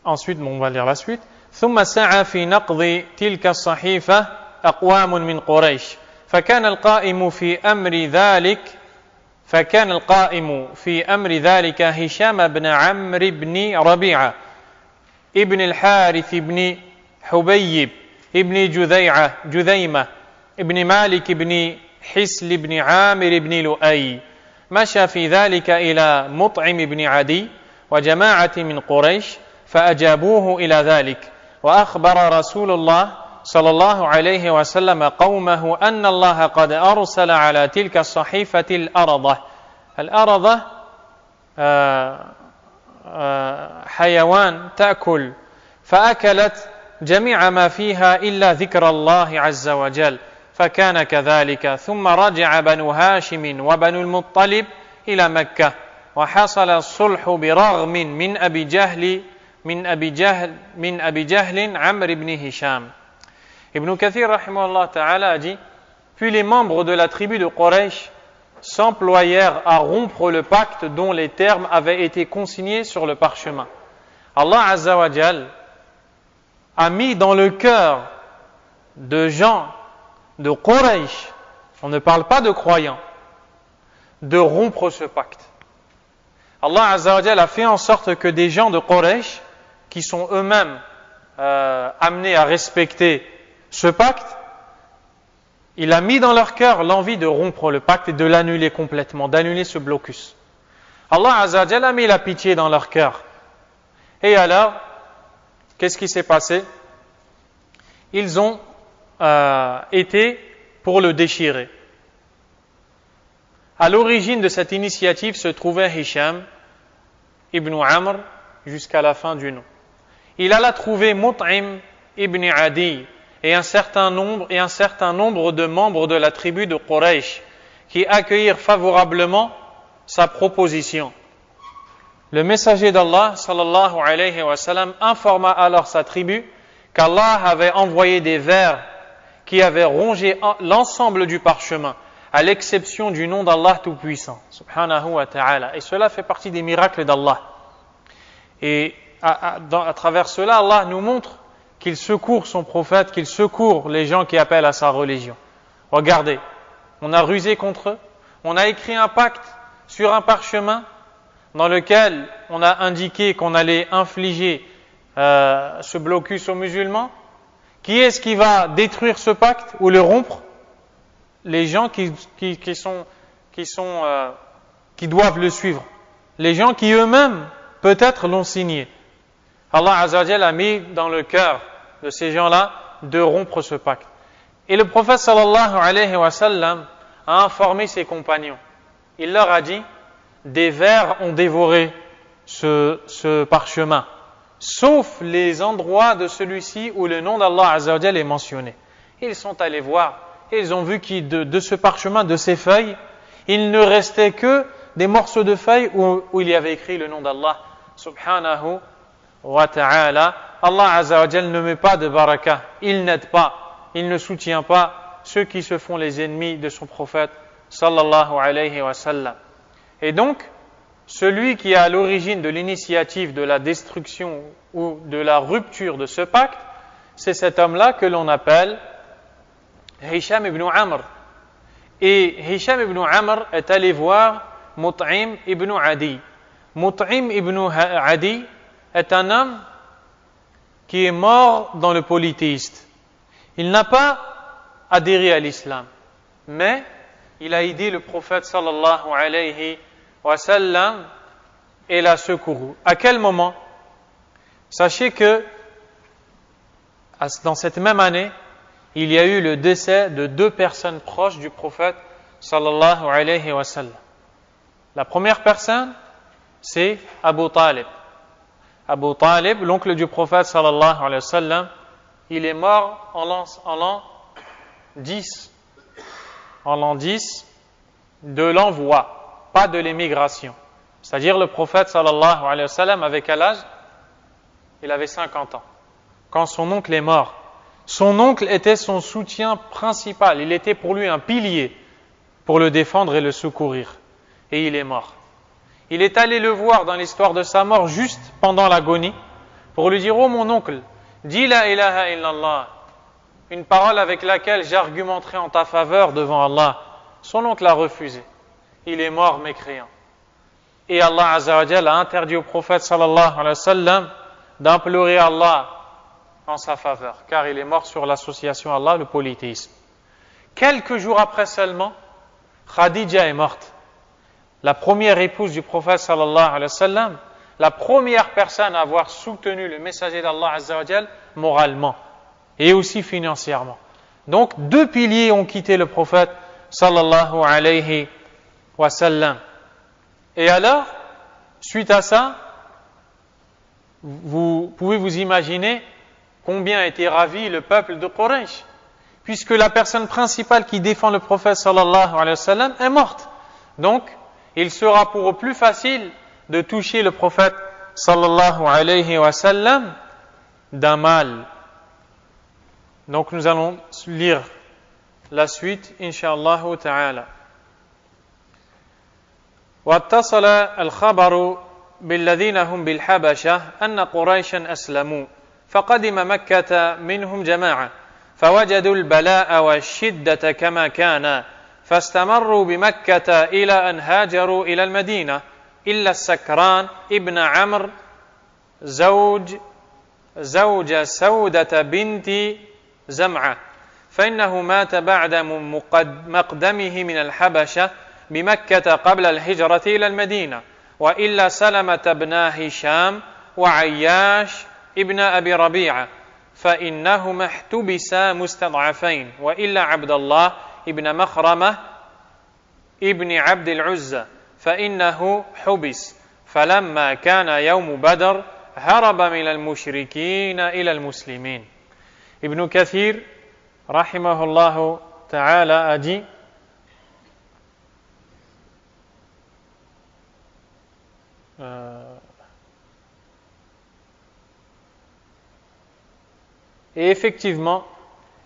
ensuite, on va lire la suite. ثم سعى في نقض تلك الصحيفة أقوام من قريش فكان القائم في أمر ذلك هشام بن عمرو بن ربيعة ابن الحارث بن حبيب ابن جذيمة ابن مالك بن حسل بن عامر بن لؤي مشى في ذلك إلى مطعم بن عدي وجماعة من قريش فأجابوه إلى ذلك وأخبر رسول الله صلى الله عليه وسلم قومه أن الله قد أرسل على تلك الصحيفة الأرضة حيوان تأكل فأكلت جميع ما فيها إلا ذكر الله عز وجل فكان كذلك ثم رجع بنو هاشم وبنو المطلب إلى مكة وحصل الصلح برغم من أبي جهل عمرو بن هشام. Ibn Kathir rahimahullah ta'ala a dit: puis les membres de la tribu de Quraysh s'employèrent à rompre le pacte dont les termes avaient été consignés sur le parchemin. Allah Azza wa Jal a mis dans le cœur de gens de Quraysh, on ne parle pas de croyants, de rompre ce pacte. Allah Azza wa Jal a fait en sorte que des gens de Quraysh, qui sont eux-mêmes amenés à respecter ce pacte, il a mis dans leur cœur l'envie de rompre le pacte et de l'annuler complètement, d'annuler ce blocus. Allah Azza wa Jal a mis la pitié dans leur cœur. Et alors, qu'est-ce qui s'est passé? Ils ont été pour le déchirer. À l'origine de cette initiative se trouvait Hisham ibn Amr jusqu'à la fin du nom. Il alla trouver Mut'im ibn Adi et un certain nombre de membres de la tribu de Quraysh qui accueillirent favorablement sa proposition. Le messager d'Allah sallallahu alayhi wa sallam informa alors sa tribu qu'Allah avait envoyé des vers qui avaient rongé l'ensemble du parchemin, à l'exception du nom d'Allah Tout-Puissant, subhanahu wa ta'ala. Et cela fait partie des miracles d'Allah. Et à travers cela, Allah nous montre qu'il secourt son prophète, qu'il secourt les gens qui appellent à sa religion. Regardez, on a rusé contre eux, On a écrit un pacte sur un parchemin dans lequel on a indiqué qu'on allait infliger ce blocus aux musulmans. Qui est-ce qui va détruire ce pacte ou le rompre? Les gens qui doivent le suivre. Les gens qui eux-mêmes, peut-être, l'ont signé. Allah Azza wa Jalla a mis dans le cœur de ces gens-là de rompre ce pacte. Et le prophète sallallahu alayhi wa sallam a informé ses compagnons. Il leur a dit, des vers ont dévoré ce parchemin, sauf les endroits de celui-ci où le nom d'Allah Azza wa Jalla est mentionné. Ils sont allés voir, et ils ont vu que de ce parchemin, de ces feuilles, il ne restait que des morceaux de feuilles où il y avait écrit le nom d'Allah subhanahu wa ta'ala. Allah Azza wa Jalla ne met pas de baraka, il n'aide pas, il ne soutient pas ceux qui se font les ennemis de son prophète sallallahu alayhi wa sallam. Et donc, celui qui est à l'origine de l'initiative de la destruction ou de la rupture de ce pacte, c'est cet homme-là que l'on appelle Hisham ibn Amr. Et Hisham ibn Amr est allé voir Mut'im ibn Adi. Mut'im ibn Adi est un homme qui est mort dans le polythéiste. Il n'a pas adhéré à l'islam, mais il a aidé le prophète sallallahu alayhi wa sallam et l'a secouru. À quel moment? Sachez que dans cette même année, il y a eu le décès de 2 personnes proches du prophète sallallahu alayhi wa sallam. La première personne, c'est Abu Talib. Abu Talib, l'oncle du prophète sallallahu alayhi wa sallam, il est mort en l'an 10. En l'an 10 de l'envoi, pas de l'émigration. C'est-à-dire le prophète sallallahu alayhi wa sallam avait quel âge? Il avait 50 ans. Quand son oncle est mort. Son oncle était son soutien principal. Il était pour lui un pilier pour le défendre et le secourir. Et il est mort. Il est allé le voir dans l'histoire de sa mort juste pendant l'agonie pour lui dire « Oh mon oncle, dis la ilaha illallah » une parole avec laquelle j'argumenterai en ta faveur devant Allah. Son oncle a refusé. Il est mort mécréant. Et Allah Azza wa Jalla a interdit au prophète sallallahu alayhi wa sallam d'implorer Allah en sa faveur, car il est mort sur l'association à Allah, le polythéisme. Quelques jours après seulement, Khadija est morte. La première épouse du prophète sallallahu alayhi wa sallam, la première personne à avoir soutenu le messager d'Allah Azza wa Jalla moralement et aussi financièrement. Donc, 2 piliers ont quitté le prophète sallallahu alayhi wa sallam. Et alors, suite à ça, vous pouvez vous imaginer combien a été ravi le peuple de Quraysh, puisque la personne principale qui défend le prophète sallallahu alayhi wa sallam est morte. Donc, il sera pour eux plus facile de toucher le prophète sallallahu alayhi wa sallam d'un mal. Donc nous allons lire la suite, Inch'Allah ta'ala. واتصل الخبر بالذين هم بالحبشة أن قريشا أسلموا فقدم مكة منهم جماعة فوجدوا البلاء والشدة كما كان فاستمروا بمكة إلى أن هاجروا إلى المدينة إلا السكران ابن عمرو زوج سودة بنت زمعة فإنه مات بعد مقدمه من الحبشة بمكة قبل الهجرة إلى المدينة وإلا سلمة بن هشام وعياش ابن أبي ربيعة فإنهما احتبسا مستضعفين وإلا عبد الله ابن مخرمة ابن عبد العزى فإنه حبس فلما كان يوم بدر هرب من المشركين إلى المسلمين. Ibn Kathir rahimahullah ta'ala a dit et effectivement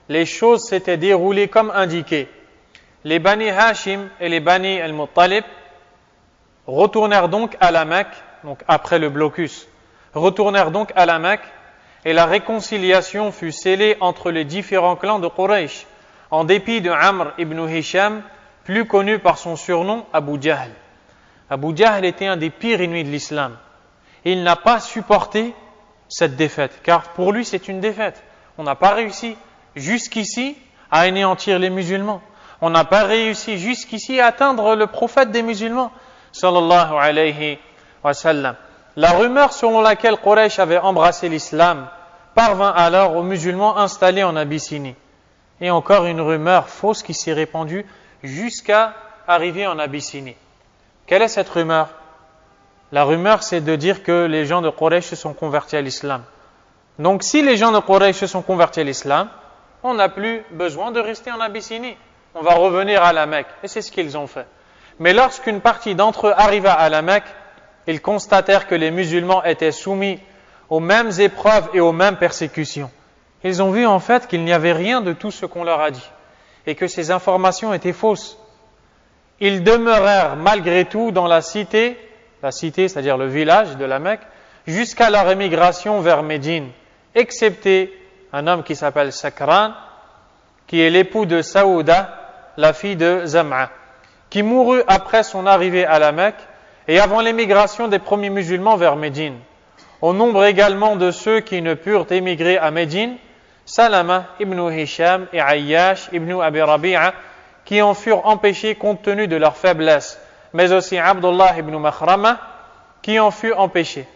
les choses s'étaient déroulées comme indiqué. Les Bani Hashim et les Bani al-Muttalib retournèrent donc à la Mecque, donc après le blocus, retournèrent donc à la Mecque et la réconciliation fut scellée entre les différents clans de Quraysh, en dépit de Amr ibn Hisham, plus connu par son surnom Abu Jahl. Abu Jahl était un des pires ennemis de l'islam. Et il n'a pas supporté cette défaite, car pour lui c'est une défaite. On n'a pas réussi jusqu'ici à anéantir les musulmans. On n'a pas réussi jusqu'ici à atteindre le prophète des musulmans, sallallahu alayhi wa sallam. La rumeur selon laquelle Quraysh avait embrassé l'islam parvint alors aux musulmans installés en Abyssinie. Et encore une rumeur fausse qui s'est répandue jusqu'à arriver en Abyssinie. Quelle est cette rumeur? La rumeur, c'est de dire que les gens de Quraysh se sont convertis à l'islam. Donc si les gens de Quraysh se sont convertis à l'islam, on n'a plus besoin de rester en Abyssinie. On va revenir à la Mecque. Et c'est ce qu'ils ont fait. Mais lorsqu'une partie d'entre eux arriva à la Mecque, ils constatèrent que les musulmans étaient soumis aux mêmes épreuves et aux mêmes persécutions. Ils ont vu en fait qu'il n'y avait rien de tout ce qu'on leur a dit et que ces informations étaient fausses. Ils demeurèrent malgré tout dans la cité, c'est-à-dire le village de la Mecque, jusqu'à leur émigration vers Médine, excepté un homme qui s'appelle Sakran, qui est l'époux de Saouda, la fille de Zam'a, qui mourut après son arrivée à la Mecque et avant l'émigration des premiers musulmans vers Médine. Au nombre également de ceux qui ne purent émigrer à Médine, Salama ibn Hisham et Ayyash ibn Abi Rabi'a, qui en furent empêchés compte tenu de leur faiblesse, mais aussi Abdullah ibn Makhrama, qui en fut empêché.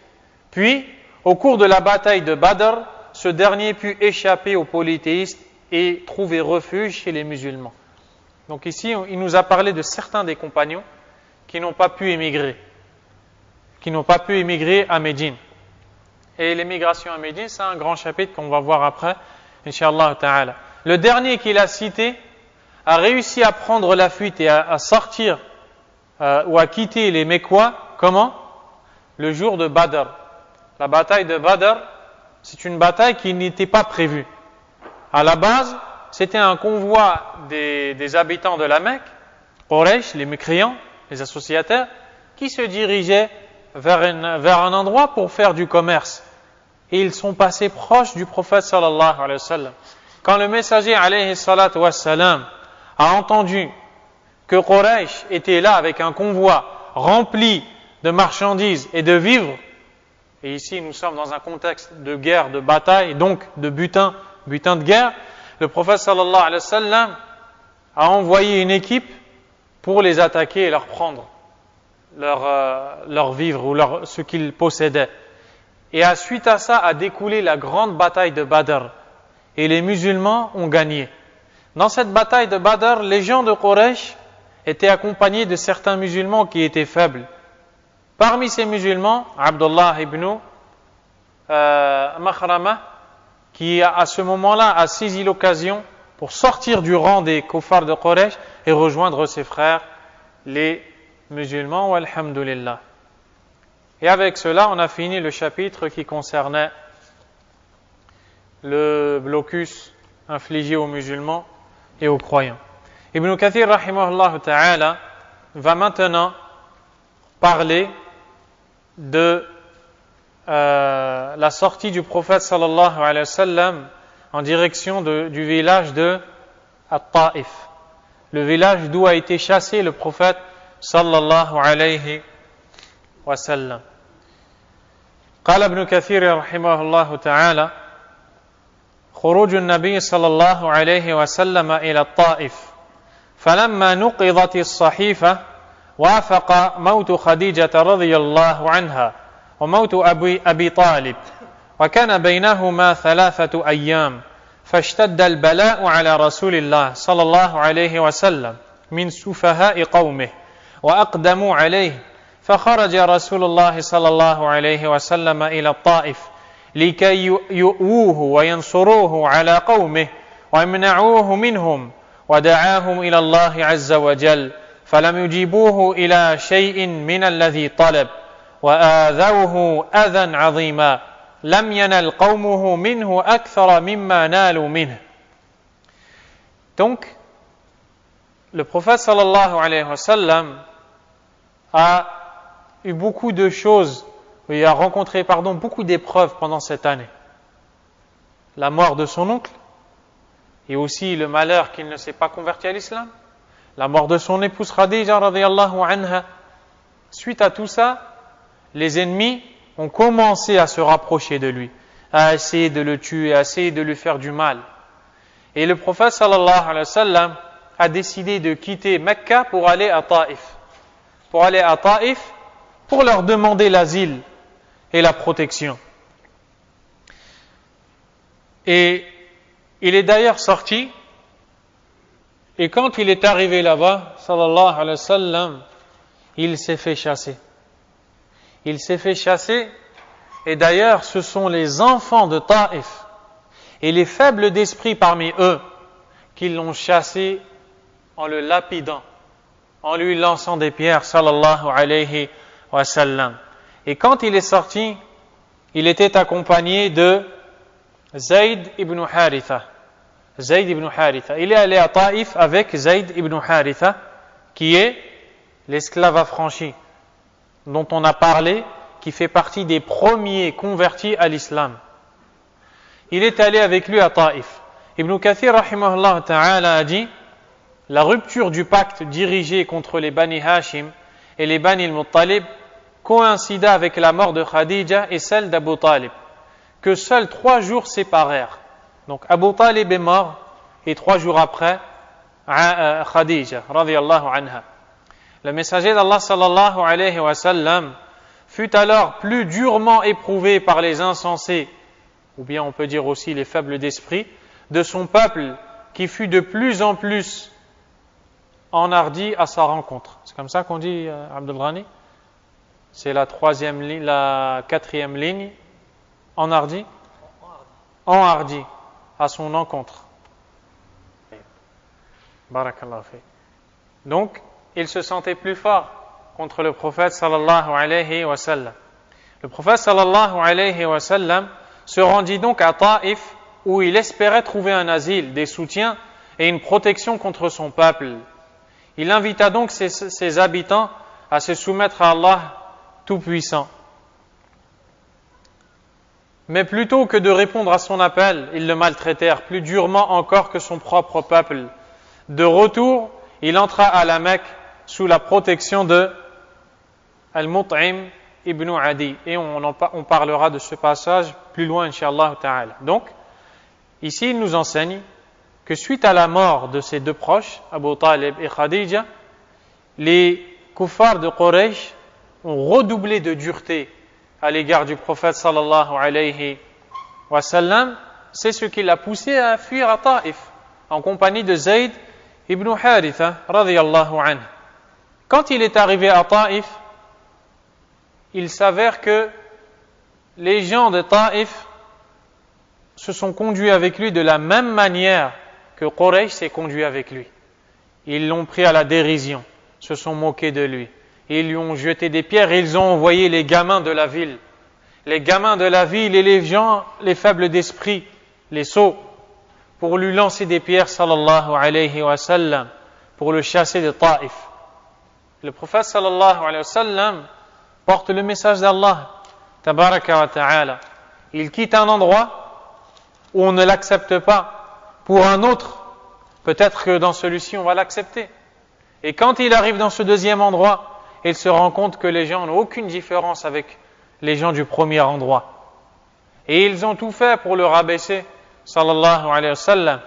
Puis, au cours de la bataille de Badr, ce dernier put échapper aux polythéistes et trouver refuge chez les musulmans. Donc ici, il nous a parlé de certains des compagnons qui n'ont pas pu émigrer, à Médine. Et l'émigration à Médine, c'est un grand chapitre qu'on va voir après, Inch'Allah ta'ala. Le dernier qu'il a cité a réussi à prendre la fuite et à sortir ou à quitter les Mécois, comment? Le jour de Badr. La bataille de Badr, c'est une bataille qui n'était pas prévue. À la base, c'était un convoi des habitants de la Mecque, Quraysh, les mécréants, les associateurs, qui se dirigeaient vers un endroit pour faire du commerce. Et ils sont passés proches du prophète sallallahu alayhi wa sallam. Quand le messager alayhi salatu wa sallam a entendu que Quraysh était là avec un convoi rempli de marchandises et de vivres, et ici nous sommes dans un contexte de guerre, de bataille, donc de butin de guerre, le prophète sallallahu alayhi wa sallam a envoyé une équipe pour les attaquer et leur prendre leurs vivres ou ce qu'ils possédaient. Et suite à ça a découlé la grande bataille de Badr. Et les musulmans ont gagné. Dans cette bataille de Badr, les gens de Quraysh étaient accompagnés de certains musulmans qui étaient faibles. Parmi ces musulmans, Abdullah ibn Makhrama, qui à ce moment-là a saisi l'occasion pour sortir du rang des kuffars de Quraysh et rejoindre ses frères, les musulmans, walhamdulillah. Et avec cela, on a fini le chapitre qui concernait le blocus infligé aux musulmans et aux croyants. Ibn Kathir, rahimahullah ta'ala, va maintenant parler de la sortie du prophète sallallahu alayhi wa sallam en direction du village de At-Ta'if, le village d'où a été chassé le prophète sallallahu alayhi wa sallam. قال ابن كثير رحمه الله تعالى: خروج النبي صلى الله عليه وسلم إلى الطائف، فلما نقضت الصحيفة وافق موت خديجة رضي الله عنها وموت أبي طالب، وكان بينهما 3 أيام، فاشتد البلاء على رسول الله صلى الله عليه وسلم من سفهاء قومه وأقدموا عليه، فخرج رسول الله صلى الله عليه وسلم إلى الطائف لكي يؤوه وينصروه على قومه ويمنعوه منهم، ودعاهم إلى الله عز وجل، فلم يجيبوه إلى شيء من الذي طلب، وآذوه أذى عظيما لم ينل قومه منه أكثر مما نالوا منه. Donc, le prophète sallallahu alayhi wa sallam a eu beaucoup de choses, il a rencontré beaucoup d'épreuves pendant cette année. La mort de son oncle, et aussi le malheur qu'il ne s'est pas converti à l'islam, la mort de son épouse Khadija radiyallahu anha. Suite à tout ça, les ennemis ont commencé à se rapprocher de lui, à essayer de le tuer, à essayer de lui faire du mal. Et le prophète sallallahu alayhi wa sallam a décidé de quitter Mecca pour aller à Taïf. Pour leur demander l'asile et la protection. Et il est d'ailleurs sorti, et quand il est arrivé là-bas, sallallahu alayhi wa sallam, il s'est fait chasser. Et d'ailleurs, ce sont les enfants de Taïf et les faibles d'esprit parmi eux qui l'ont chassé en le lapidant, en lui lançant des pierres, sallallahu alayhi wa sallam. Et quand il est sorti, il était accompagné de Zayd ibn Haritha. Il est allé à Taïf avec Zayd ibn Haritha, qui est l'esclave affranchi, dont on a parlé, qui fait partie des premiers convertis à l'islam. Il est allé avec lui à Taïf. Ibn Kathir, rahimahullah ta'ala, a dit, la rupture du pacte dirigé contre les Bani Hashim et les Bani al-Muttalib coïncida avec la mort de Khadija et celle d'Abu Talib, que seuls 3 jours séparèrent. Donc Abu Talib est mort, et 3 jours après, Khadija, radiyallahu anha. Le messager d'Allah, sallallahu alayhi wa sallam, fut alors plus durement éprouvé par les insensés, ou bien on peut dire aussi les faibles d'esprit, de son peuple, qui fut de plus en plus enhardi à sa rencontre. C'est comme ça qu'on dit, Abdul Ghani? C'est la 4e ligne. Enhardi à son encontre. Barakallahu fi. Donc, il se sentait plus fort contre le prophète sallallahu alayhi wa sallam. Le prophète sallallahu alayhi wa sallam se rendit donc à Taïf, où il espérait trouver un asile, des soutiens et une protection contre son peuple. Il invita donc ses habitants à se soumettre à Allah Tout-Puissant. Mais plutôt que de répondre à son appel, ils le maltraitèrent plus durement encore que son propre peuple. De retour, il entra à la Mecque sous la protection de Al-Mut'im ibn Adi. Et on parlera de ce passage plus loin, Inch'Allah ta'ala. Donc, ici, il nous enseigne que suite à la mort de ses 2 proches, Abu Talib et Khadija, les kuffars de Quraysh ont redoublé de dureté à l'égard du prophète sallallahu alayhi wa sallam. C'est ce qui l'a poussé à fuir à Taïf, en compagnie de Zayd ibn Haritha, radiyallahu anhu. Quand il est arrivé à Taïf, il s'avère que les gens de Taïf se sont conduits avec lui de la même manière que Quraysh s'est conduit avec lui. Ils l'ont pris à la dérision, se sont moqués de lui. Ils lui ont jeté des pierres et ils ont envoyé les gamins de la ville. Les gamins de la ville et les gens, les faibles d'esprit, les sots, pour lui lancer des pierres, sallallahu alayhi wa sallam, pour le chasser de Taïf. Le prophète, sallallahu alayhi wa sallam, porte le message d'Allah, tabaraka wa ta'ala. Il quitte un endroit où on ne l'accepte pas pour un autre. Peut-être que dans celui-ci, on va l'accepter. Et quand il arrive dans ce deuxième endroit, il se rend compte que les gens n'ont aucune différence avec les gens du premier endroit. Et ils ont tout fait pour le rabaisser, sallallahu alayhi wa sallam.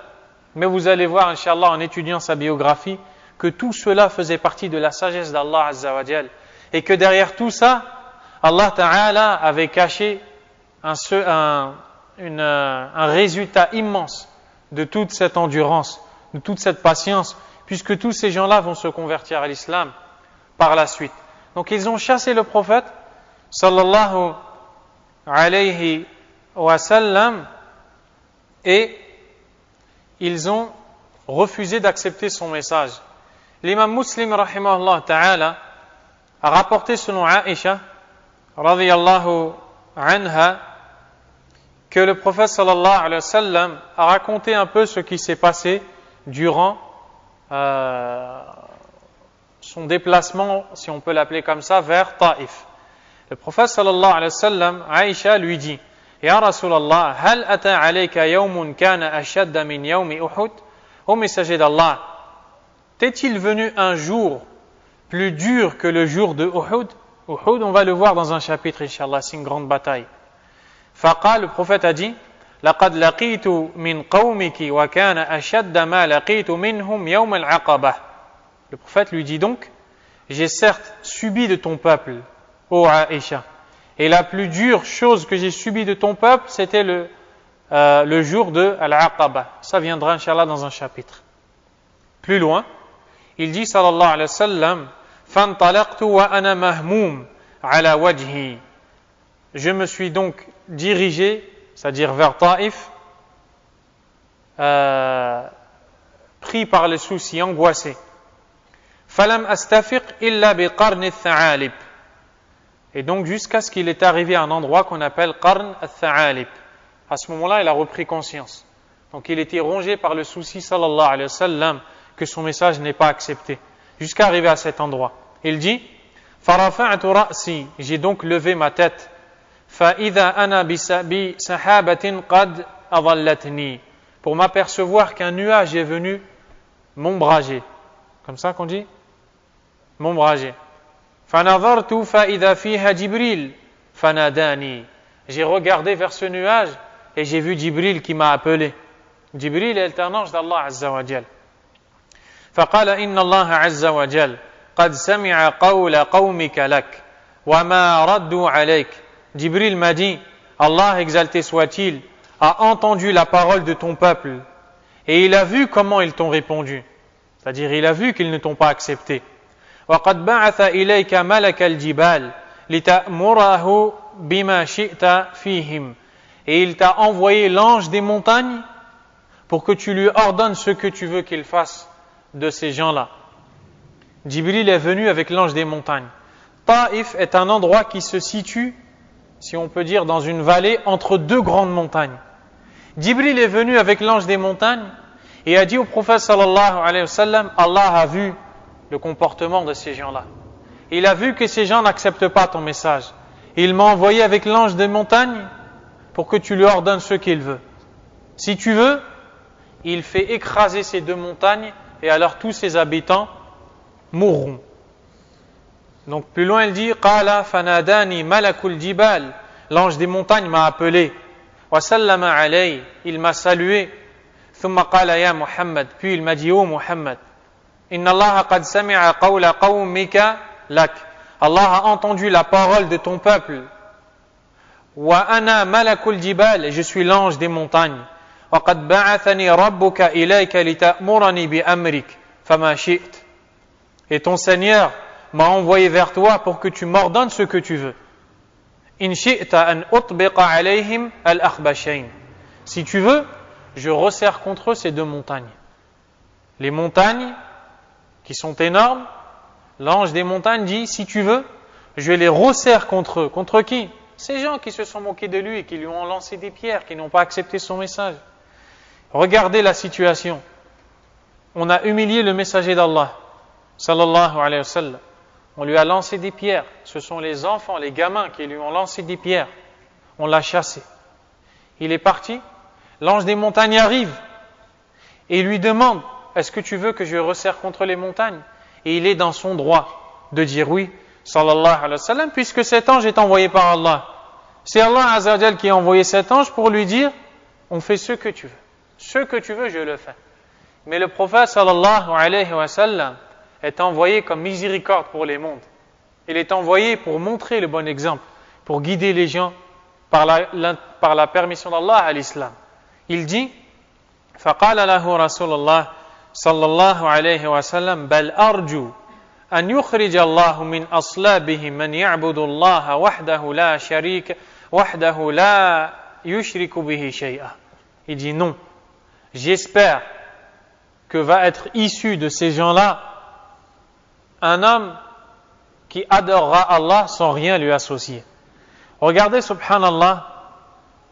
Mais vous allez voir, Inch'Allah, en étudiant sa biographie, que tout cela faisait partie de la sagesse d'Allah Azza wa Jal. Et que derrière tout ça, Allah Ta'ala avait caché un résultat immense de toute cette endurance, de toute cette patience, puisque tous ces gens-là vont se convertir à l'islam par la suite. Donc ils ont chassé le prophète, sallallahu alayhi wa sallam, et ils ont refusé d'accepter son message. L'imam Muslim, rahimahullah ta'ala, a rapporté selon Aïcha, radiyallahu anha, que le prophète sallallahu alayhi wa sallam a raconté un peu ce qui s'est passé durant son déplacement, si on peut l'appeler comme ça, vers Taïf. Le prophète sallallahu alayhi wa sallam, Aïcha lui dit, Ya Rasulallah, hal ata alayka yawmun kana ashadda min yawmi Uhud? Ô messager d'Allah, t'est-il venu un jour plus dur que le jour de Uhud? Uhud, on va le voir dans un chapitre, Inch'Allah, c'est une grande bataille. Faqa, le prophète a dit, لقد لقيت من قومك وكان أشد ما لقيت منهم يوم العقبة. Le prophète lui dit donc, j'ai certes subi de ton peuple, ô Aïcha, et la plus dure chose que j'ai subie de ton peuple, c'était le jour de Al-Aqaba. Ça viendra, Inch'Allah, dans un chapitre. Plus loin, il dit, sallallahu alayhi wa sallam, فانطلقت وأنا مهموم على وجهي. Je me suis donc dirigé, c'est-à-dire vers Taïf, pris par les soucis, angoissé. فلم أستفق إلا بقرن الثعالب. Et donc jusqu'à ce qu'il est arrivé à un endroit qu'on appelle Qarn al-Tha'alib. À ce moment-là, il a repris conscience. Donc il était rongé par le souci, sallallahu alayhi wa sallam, que son message n'est pas accepté. Jusqu'à arriver à cet endroit. Il dit, فَرَفَعْتُ رَأْسِي. J'ai donc levé ma tête. فَإِذَا أَنَا بِسَحَابَةٍ قَدْ أَضَلَّتْنِي. Pour m'apercevoir qu'un nuage est venu m'ombrager. Comme ça qu'on dit? M'ombrager. فَنَظَرْتُ فَإِذَا فِيهَا جِبْرِيلٌ فَنَادَانِي. J'ai regardé vers ce nuage et j'ai vu Jibril qui m'a appelé. Jibril est un ange d'Allah Azza wa Jal. فقال إن الله عز وجل قد سمع قول قومك لك وما ردوا عليك. Jibril m'a dit, Allah exalté soit-il, a entendu la parole de ton peuple et il a vu comment ils t'ont répondu. C'est-à-dire, il a vu qu'ils ne t'ont pas accepté. وقد بعث إليك ملك الجبال لتأمره بما شئت فيهم. Et il t'a envoyé l'ange des montagnes pour que tu lui ordonnes ce que tu veux qu'il fasse de ces gens-là. Jibril est venu avec l'ange des montagnes. Taïf est un endroit qui se situe, si on peut dire, dans une vallée entre deux grandes montagnes. Jibril est venu avec l'ange des montagnes et a dit au prophète sallallahu alayhi wa sallam, Allah a vu le comportement de ces gens-là. Il a vu que ces gens n'acceptent pas ton message. Il m'a envoyé avec l'ange des montagnes pour que tu lui ordonnes ce qu'il veut. Si tu veux, il fait écraser ces deux montagnes et alors tous ses habitants mourront. Donc plus loin il dit Qala fanadani malakul jibal. L'ange des montagnes m'a appelé. Wa sallama alayhi. Il m'a salué. Thumma qala ya Muhammad. Puis il m'a dit ô Muhammad, Inna Allah qad sami'a qawla qawmika lak. Allah a entendu la parole de ton peuple. Wa ana malakul jibal. Et je suis l'ange des montagnes. وقد بعثني ربك إليك لتأمرني بأمرك فما شئت. Et ton Seigneur m'a envoyé vers toi pour que tu m'ordonnes ce que tu veux. إن شئت أن أطبق عليهم الأخبشين. Si tu veux, je resserre contre eux ces deux montagnes. Les montagnes qui sont énormes, l'ange des montagnes dit, si tu veux, je les resserre contre eux. Contre qui? Ces gens qui se sont moqués de lui et qui lui ont lancé des pierres, qui n'ont pas accepté son message. Regardez la situation. On a humilié le messager d'Allah, sallallahu alayhi wa sallam. On lui a lancé des pierres. Ce sont les enfants, les gamins qui lui ont lancé des pierres. On l'a chassé. Il est parti. L'ange des montagnes arrive et lui demande, est-ce que tu veux que je resserre contre les montagnes? Et il est dans son droit de dire oui, sallallahu alayhi wa sallam, puisque cet ange est envoyé par Allah. C'est Allah Azza wa Jal qui a envoyé cet ange pour lui dire, on fait ce que tu veux. Ce que tu veux, je le fais. Mais le prophète sallallahu alayhi wa sallam est envoyé comme miséricorde pour les mondes. Il est envoyé pour montrer le bon exemple, pour guider les gens par la permission d'Allah à l'islam. Il dit, فقال له رسول الله صلى الله عليه وسلم بل أرجو أن يخرج الله من أصلابهم من يعبد الله وحده لا يشرك به شيئا. Il dit non. J'espère que va être issu de ces gens-là un homme qui adorera Allah sans rien lui associer. Regardez, subhanallah,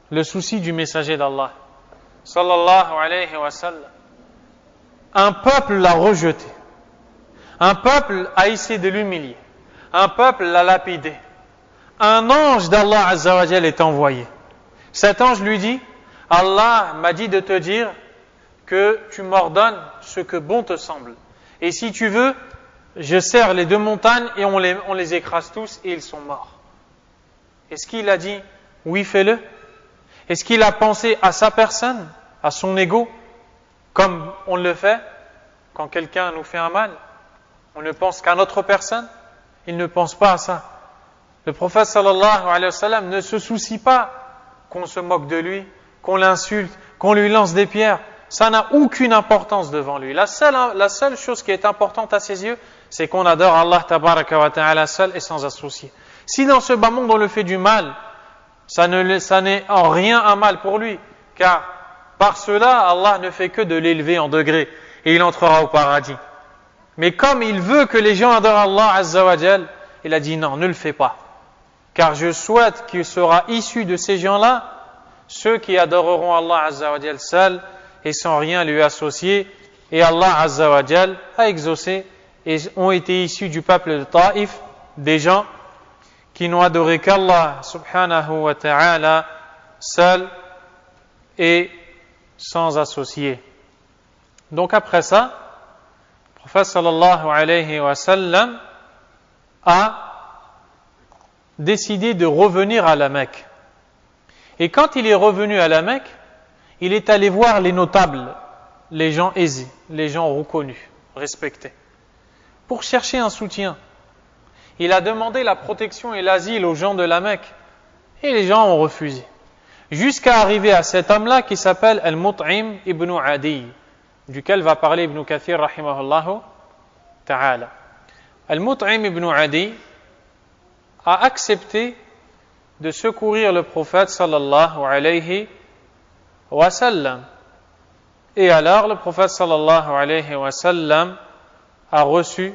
le souci du messager d'Allah, sallallahu alayhi wa sallam. Un peuple l'a rejeté. Un peuple a essayé de l'humilier. Un peuple l'a lapidé. Un ange d'Allah Azza wa Jal est envoyé. Cet ange lui dit, Allah m'a dit de te dire que tu m'ordonnes ce que bon te semble. Et si tu veux, je serre les deux montagnes et on les écrase tous et ils sont morts. Est-ce qu'il a dit oui, fais-le? Est-ce qu'il a pensé à sa personne, à son ego, comme on le fait quand quelqu'un nous fait un mal? On ne pense qu'à notre personne. Il ne pense pas à ça. Le prophète sallallahu alayhi wa sallam ne se soucie pas qu'on se moque de lui, qu'on l'insulte, qu'on lui lance des pierres. Ça n'a aucune importance devant lui. La seule chose qui est importante à ses yeux, c'est qu'on adore Allah tabaraka wa ta'ala seul et sans associé. Si dans ce bas monde on le fait du mal, ça n'est en rien un mal pour lui, car par cela, Allah ne fait que de l'élever en degrés et il entrera au paradis. Mais comme il veut que les gens adorent Allah Azza wa Jal, il a dit non, ne le fais pas. Car je souhaite qu'il sera issu de ces gens-là ceux qui adoreront Allah Azza wa Jal seul et sans rien lui associer. Et Allah Azza wa Jal a exaucé et ont été issus du peuple de Taïf des gens qui n'ont adoré qu'Allah subhanahu wa ta'ala seul et sans associé. Donc après ça, le prophète sallallahu alayhi wa sallam a décidé de revenir à la Mecque. Et quand il est revenu à la Mecque, il est allé voir les notables, les gens aisés, les gens reconnus, respectés, pour chercher un soutien. Il a demandé la protection et l'asile aux gens de la Mecque, et les gens ont refusé. Jusqu'à arriver à cet homme-là qui s'appelle Al-Mut'im ibn Adi, duquel va parler Ibn Kathir rahimahullah ta'ala. Al-Mut'im ibn Adi a accepté de secourir le prophète sallallahu alayhi wa sallam. Et alors le prophète sallallahu alayhi wa sallam a reçu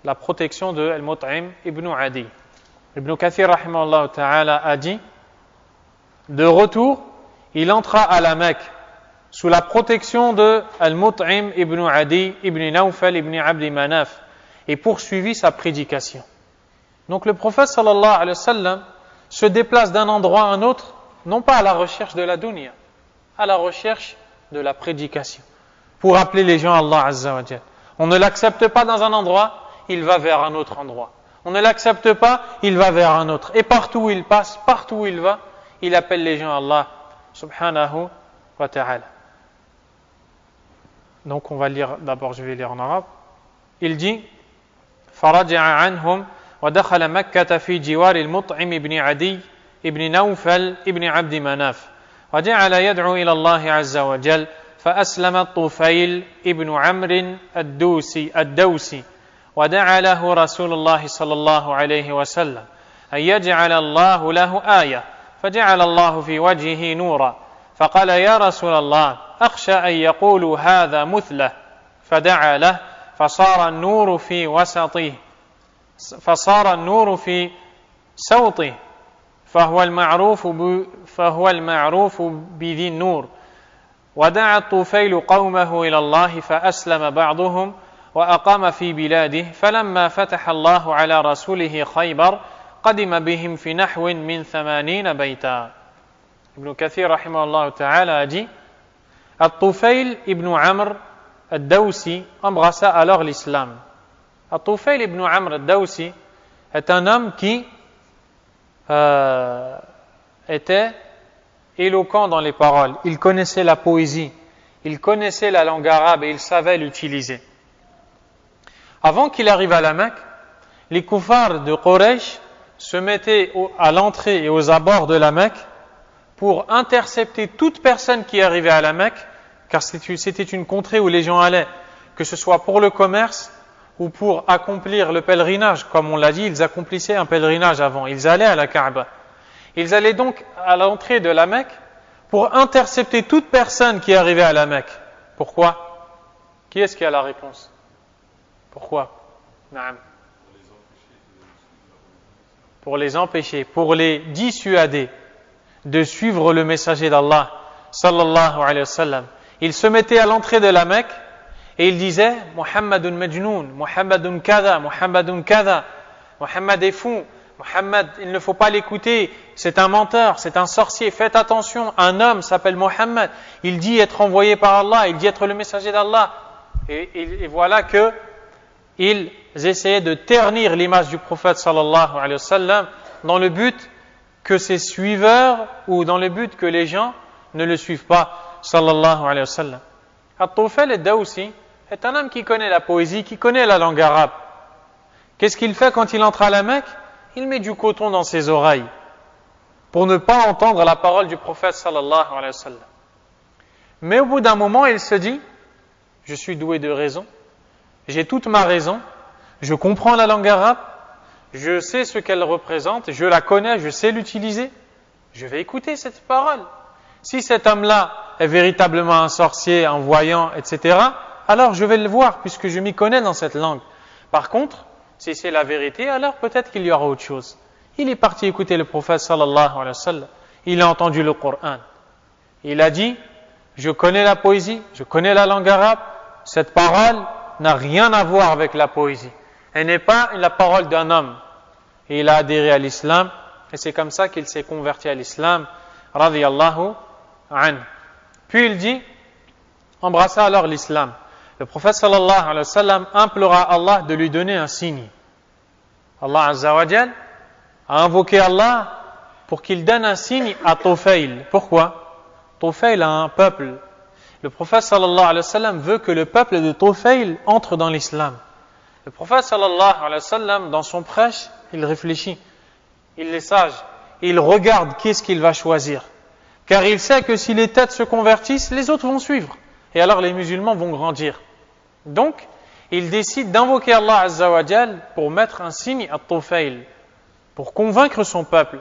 la protection de Al-Mut'im ibn Adi. Ibn Kathir rahimahullah ta'ala a dit, de retour, il entra à la Mecque sous la protection de Al-Mut'im ibn Adi ibn Nawfal ibn Abdi Manaf et poursuivit sa prédication. Donc le prophète sallallahu alayhi wa sallam se déplace d'un endroit à un autre, non pas à la recherche de la dunya, à la recherche de la prédication, pour appeler les gens à Allah Azza wa Jal. On ne l'accepte pas dans un endroit, il va vers un autre endroit. On ne l'accepte pas, il va vers un autre. Et partout où il passe, partout où il va, il appelle les gens à Allah subhanahu wa ta'ala. Donc on va lire, d'abord je vais lire en arabe. Il dit, فَرَجَعَ عَنْهُمْ ودخل مكة في جوار المطعم بن عدي بن نوفل بن عبد مناف وجعل يدعو إلى الله عز وجل فأسلم الطفيل بن عمرو الدوسي ودعا له رسول الله صلى الله عليه وسلم أن يجعل الله له آية فجعل الله في وجهه نورا فقال يا رسول الله أخشى أن يقولوا هذا مثله فدعا له فصار النور في سوطه فهو المعروف بذي النور ودعا الطفيل قومه إلى الله فأسلم بعضهم وأقام في بلاده فلما فتح الله على رسوله خيبر قدم بهم في نحو من 80 بيتا. Ibn Kathir rahimahullah ta'ala a dit, At-Tufayl ibn Amr al-Dawsi embrassa alors l'islam. At-Tufayl ibn Amr al-Dawsi est un homme qui était éloquent dans les paroles. Il connaissait la poésie, il connaissait la langue arabe et il savait l'utiliser. Avant qu'il arrive à la Mecque, les kuffars de Quraysh se mettaient à l'entrée et aux abords de la Mecque pour intercepter toute personne qui arrivait à la Mecque, car c'était une contrée où les gens allaient, que ce soit pour le commerce ou pour accomplir le pèlerinage. Comme on l'a dit, ils accomplissaient un pèlerinage avant, ils allaient à la Kaaba. Ils allaient donc à l'entrée de la Mecque pour intercepter toute personne qui arrivait à la Mecque. Pourquoi? Qui est-ce qui a la réponse? Pourquoi? Naam. Pour les empêcher, pour les dissuader de suivre le messager d'Allah sallallahu alayhi wa sallam. Il se mettait à l'entrée de la Mecque et il disait Muhammadun majnoun, Muhammadun kada, Muhammadun kada, Muhammad est fou, Muhammad, il ne faut pas l'écouter, c'est un menteur, c'est un sorcier, faites attention, un homme s'appelle Muhammad, il dit être envoyé par Allah, il dit être le messager d'Allah. Et voilà que ils essayaient de ternir l'image du prophète sallallahu alayhi wa sallam dans le but que ses suiveurs ou dans le but que les gens ne le suivent pas sallallahu alayhi wa sallam. At-Tufayl ad-Dawsi est un homme qui connaît la poésie, qui connaît la langue arabe. Qu'est-ce qu'il fait quand il entre à la Mecque? Il met du coton dans ses oreilles pour ne pas entendre la parole du prophète sallallahu alayhi wa sallam. Mais au bout d'un moment, il se dit, je suis doué de raison, j'ai toute ma raison, je comprends la langue arabe, je sais ce qu'elle représente, je la connais, je sais l'utiliser, je vais écouter cette parole. Si cet homme-là est véritablement un sorcier, un voyant, etc., alors je vais le voir puisque je m'y connais dans cette langue. Par contre, si c'est la vérité, alors peut-être qu'il y aura autre chose. Il est parti écouter le prophète sallallahu alayhi wa sallam. Il a entendu le Coran. Il a dit, je connais la poésie, je connais la langue arabe, cette parole n'a rien à voir avec la poésie. Elle n'est pas la parole d'un homme. Et il a adhéré à l'islam, et c'est comme ça qu'il s'est converti à l'islam, radiyallahu anhu. Puis il dit, embrassa alors l'islam. Le prophète sallallahu alayhi wa sallam implora Allah de lui donner un signe. Allah azza wa jal a invoqué Allah pour qu'il donne un signe à Tufayl. Pourquoi? Tufayl a un peuple. Le prophète sallallahu alayhi wa sallam veut que le peuple de Tufayl entre dans l'islam. Le prophète sallallahu alayhi wa sallam, dans son prêche, il réfléchit, il est sage, il regarde qu'est-ce qu'il va choisir. Car il sait que si les têtes se convertissent, les autres vont suivre. Et alors les musulmans vont grandir. Donc, il décide d'invoquer Allah azza wa jal pour mettre un signe à Tufayl, pour convaincre son peuple.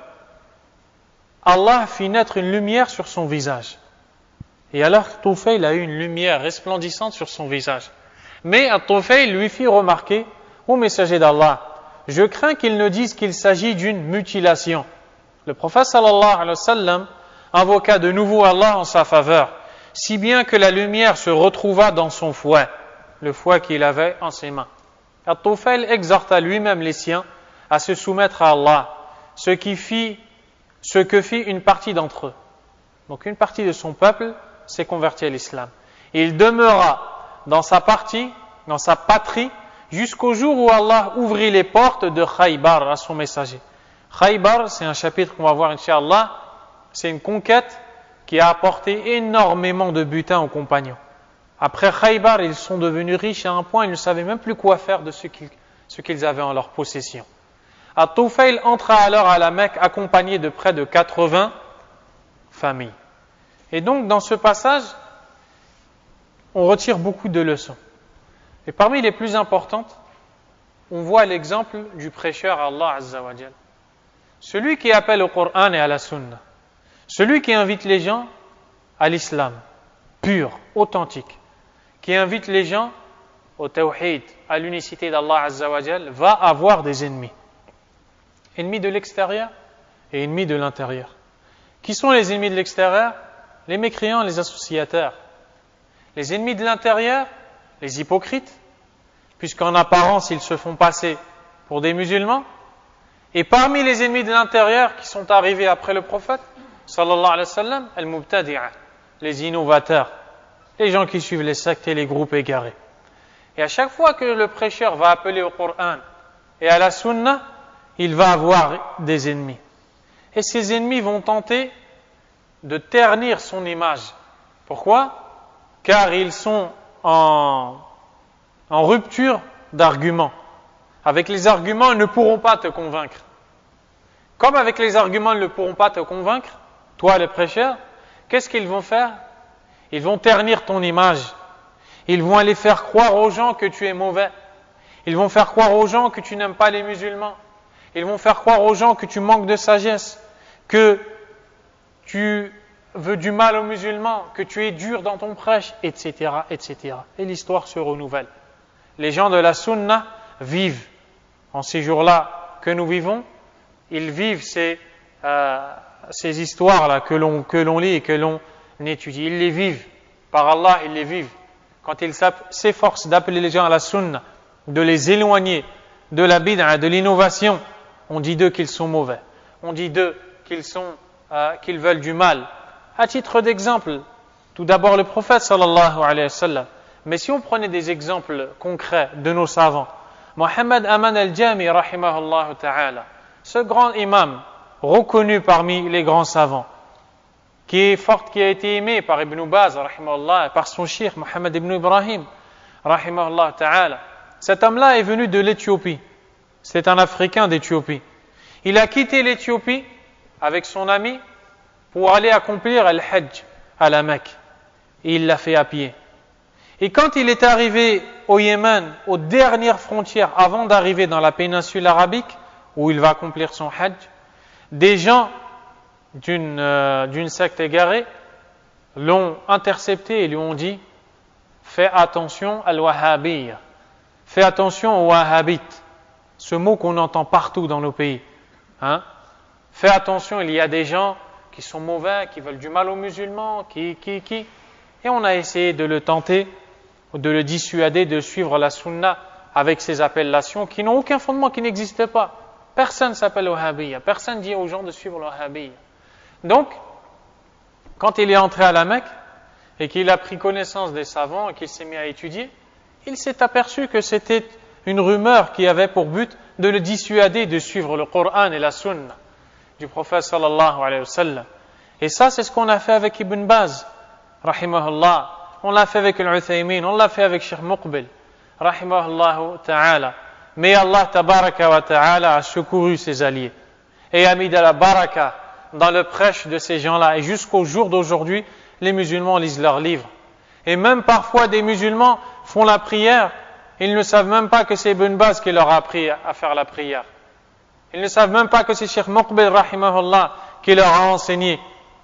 Allah fit naître une lumière sur son visage. Et alors Tufayl a eu une lumière resplendissante sur son visage. Mais Tufayl lui fit remarquer, ô messager d'Allah, je crains qu'ils ne disent qu'il s'agit d'une mutilation. Le prophète sallallahu alayhi wa sallam invoqua de nouveau Allah en sa faveur, si bien que la lumière se retrouva dans son fouet, le fouet qu'il avait en ses mains. Tufayl exhorta lui-même les siens à se soumettre à Allah, ce que fit une partie d'entre eux. Donc une partie de son peuple s'est convertie à l'islam. Il demeura dans sa patrie, jusqu'au jour où Allah ouvrit les portes de Khaybar à son messager. Khaybar, c'est un chapitre qu'on va voir, Inch'Allah, c'est une conquête qui a apporté énormément de butin aux compagnons. Après Khaybar, ils sont devenus riches à un point, ils ne savaient même plus quoi faire de ce qu'ils avaient en leur possession. At-Tufayl entra alors à la Mecque accompagné de près de 80 familles. Et donc, dans ce passage, on retire beaucoup de leçons. Et parmi les plus importantes, on voit l'exemple du prêcheur Allah Azza wa Jal. Celui qui appelle au Coran et à la Sunna. Celui qui invite les gens à l'islam, pur, authentique. Qui invite les gens au tawhid, à l'unicité d'Allah Azza wa Jal, va avoir des ennemis. Ennemis de l'extérieur et ennemis de l'intérieur. Qui sont les ennemis de l'extérieur? Les mécréants, les associateurs. Les ennemis de l'intérieur, les hypocrites, puisqu'en apparence ils se font passer pour des musulmans. Et parmi les ennemis de l'intérieur qui sont arrivés après le prophète, sallallahu alayhi wa sallam, al-mubtadi'a, les innovateurs, les gens qui suivent les sectes et les groupes égarés. Et à chaque fois que le prêcheur va appeler au Coran et à la Sunna, il va avoir des ennemis. Et ces ennemis vont tenter de ternir son image. Pourquoi? Car ils sont en rupture d'arguments. Avec les arguments, ils ne pourront pas te convaincre. Comme avec les arguments, ils ne pourront pas te convaincre, toi le prêcheur, qu'est-ce qu'ils vont faire? Ils vont ternir ton image. Ils vont aller faire croire aux gens que tu es mauvais. Ils vont faire croire aux gens que tu n'aimes pas les musulmans. Ils vont faire croire aux gens que tu manques de sagesse, que tu veux du mal aux musulmans, que tu es dur dans ton prêche, etc., etc. Et l'histoire se renouvelle. Les gens de la Sunna vivent en ces jours-là que nous vivons, ils vivent ces histoires-là que l'on lit et que l'on étudie. Ils les vivent. Par Allah, ils les vivent. Quand ils s'efforcent d'appeler les gens à la Sunna, de les éloigner de la bid'a, de l'innovation, on dit d'eux qu'ils sont mauvais. On dit d'eux qu'ils veulent du mal. À titre d'exemple, tout d'abord le prophète sallallahu alayhi wa sallam. Mais si on prenait des exemples concrets de nos savants, Mohammed Aman al-Jami, rahimahullah ta'ala, ce grand imam, reconnu parmi les grands savants, qui a été aimé par Ibn Baz, rahimahullah, et par son cheikh, Mohammed ibn Ibrahim, rahimahullah ta'ala. Cet homme-là est venu de l'Éthiopie. C'est un Africain d'Éthiopie. Il a quitté l'Éthiopie avec son ami pour aller accomplir al-Hajj à la Mecque. Et il l'a fait à pied. Et quand il est arrivé au Yémen, aux dernières frontières, avant d'arriver dans la péninsule arabique, où il va accomplir son Hajj, des gens d'une secte égarée l'ont intercepté et lui ont dit « Fais attention al-Wahhabiyya, fais attention aux Wahhabites », ce mot qu'on entend partout dans nos pays. Hein? Fais attention, il y a des gens qui sont mauvais, qui veulent du mal aux musulmans, qui. Et on a essayé de le tenter, de le dissuader de suivre la sunna avec ces appellations qui n'ont aucun fondement, qui n'existent pas. Personne ne s'appelle Wahhabiyya, personne dit aux gens de suivre le Wahhabiyya. Donc, quand il est entré à la Mecque et qu'il a pris connaissance des savants et qu'il s'est mis à étudier, il s'est aperçu que c'était une rumeur qui avait pour but de le dissuader de suivre le Coran et la Sunna du prophète sallallahu alayhi wa sallam. Et ça, c'est ce qu'on a fait avec Ibn Baz, rahimahullah. On l'a fait avec Al-Uthaymin, on l'a fait avec Cheikh Muqbil, rahimahullah ta'ala. Mais Allah tabaraka wa ta'ala a secouru ses alliés et a mis de la baraka dans le prêche de ces gens-là. Et jusqu'au jour d'aujourd'hui, les musulmans lisent leurs livres. Et même parfois, des musulmans font la prière. Ils ne savent même pas que c'est Ibn Baz qui leur a appris à faire la prière. Ils ne savent même pas que c'est Cheikh Muqbil, rahimahullah, qui leur a enseigné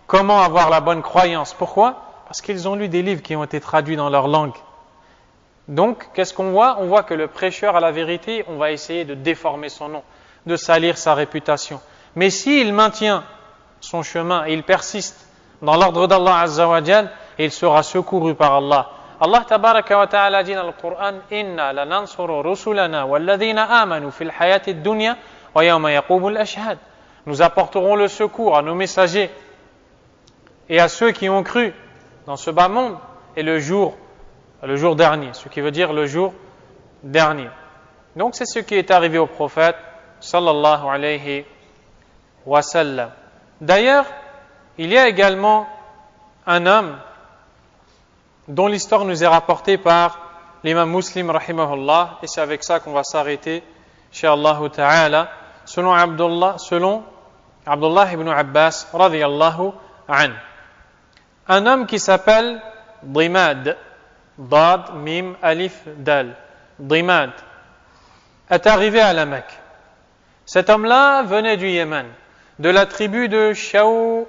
comment avoir la bonne croyance. Pourquoi? Parce qu'ils ont lu des livres qui ont été traduits dans leur langue. Donc, qu'est-ce qu'on voit? On voit que le prêcheur à la vérité, on va essayer de déformer son nom, de salir sa réputation. Mais s'il maintient son chemin et il persiste dans l'ordre d'Allah Azza wa Jal, il sera secouru par Allah. Allah tabaraka wa ta'ala dit dans le Coran « Inna lanansuru rusulana walladhina amanu fil hayati dunya wa yawma yaqumul ashhad » Nous apporterons le secours à nos messagers et à ceux qui ont cru dans ce bas monde et le jour dernier, ce qui veut dire le jour dernier. Donc c'est ce qui est arrivé au prophète sallallahu alayhi wa sallam. D'ailleurs, il y a également un homme dont l'histoire nous est rapportée par l'imam Muslim rahimahullah, et c'est avec ça qu'on va s'arrêter, inshallah ta'ala, selon Abdullah ibn Abbas radiyallahu an. Un homme qui s'appelle Dimad, Dad, Mim, Alif, Dal, Dimad, est arrivé à la Mecque. Cet homme-là venait du Yémen, de la tribu de Shanaw'a.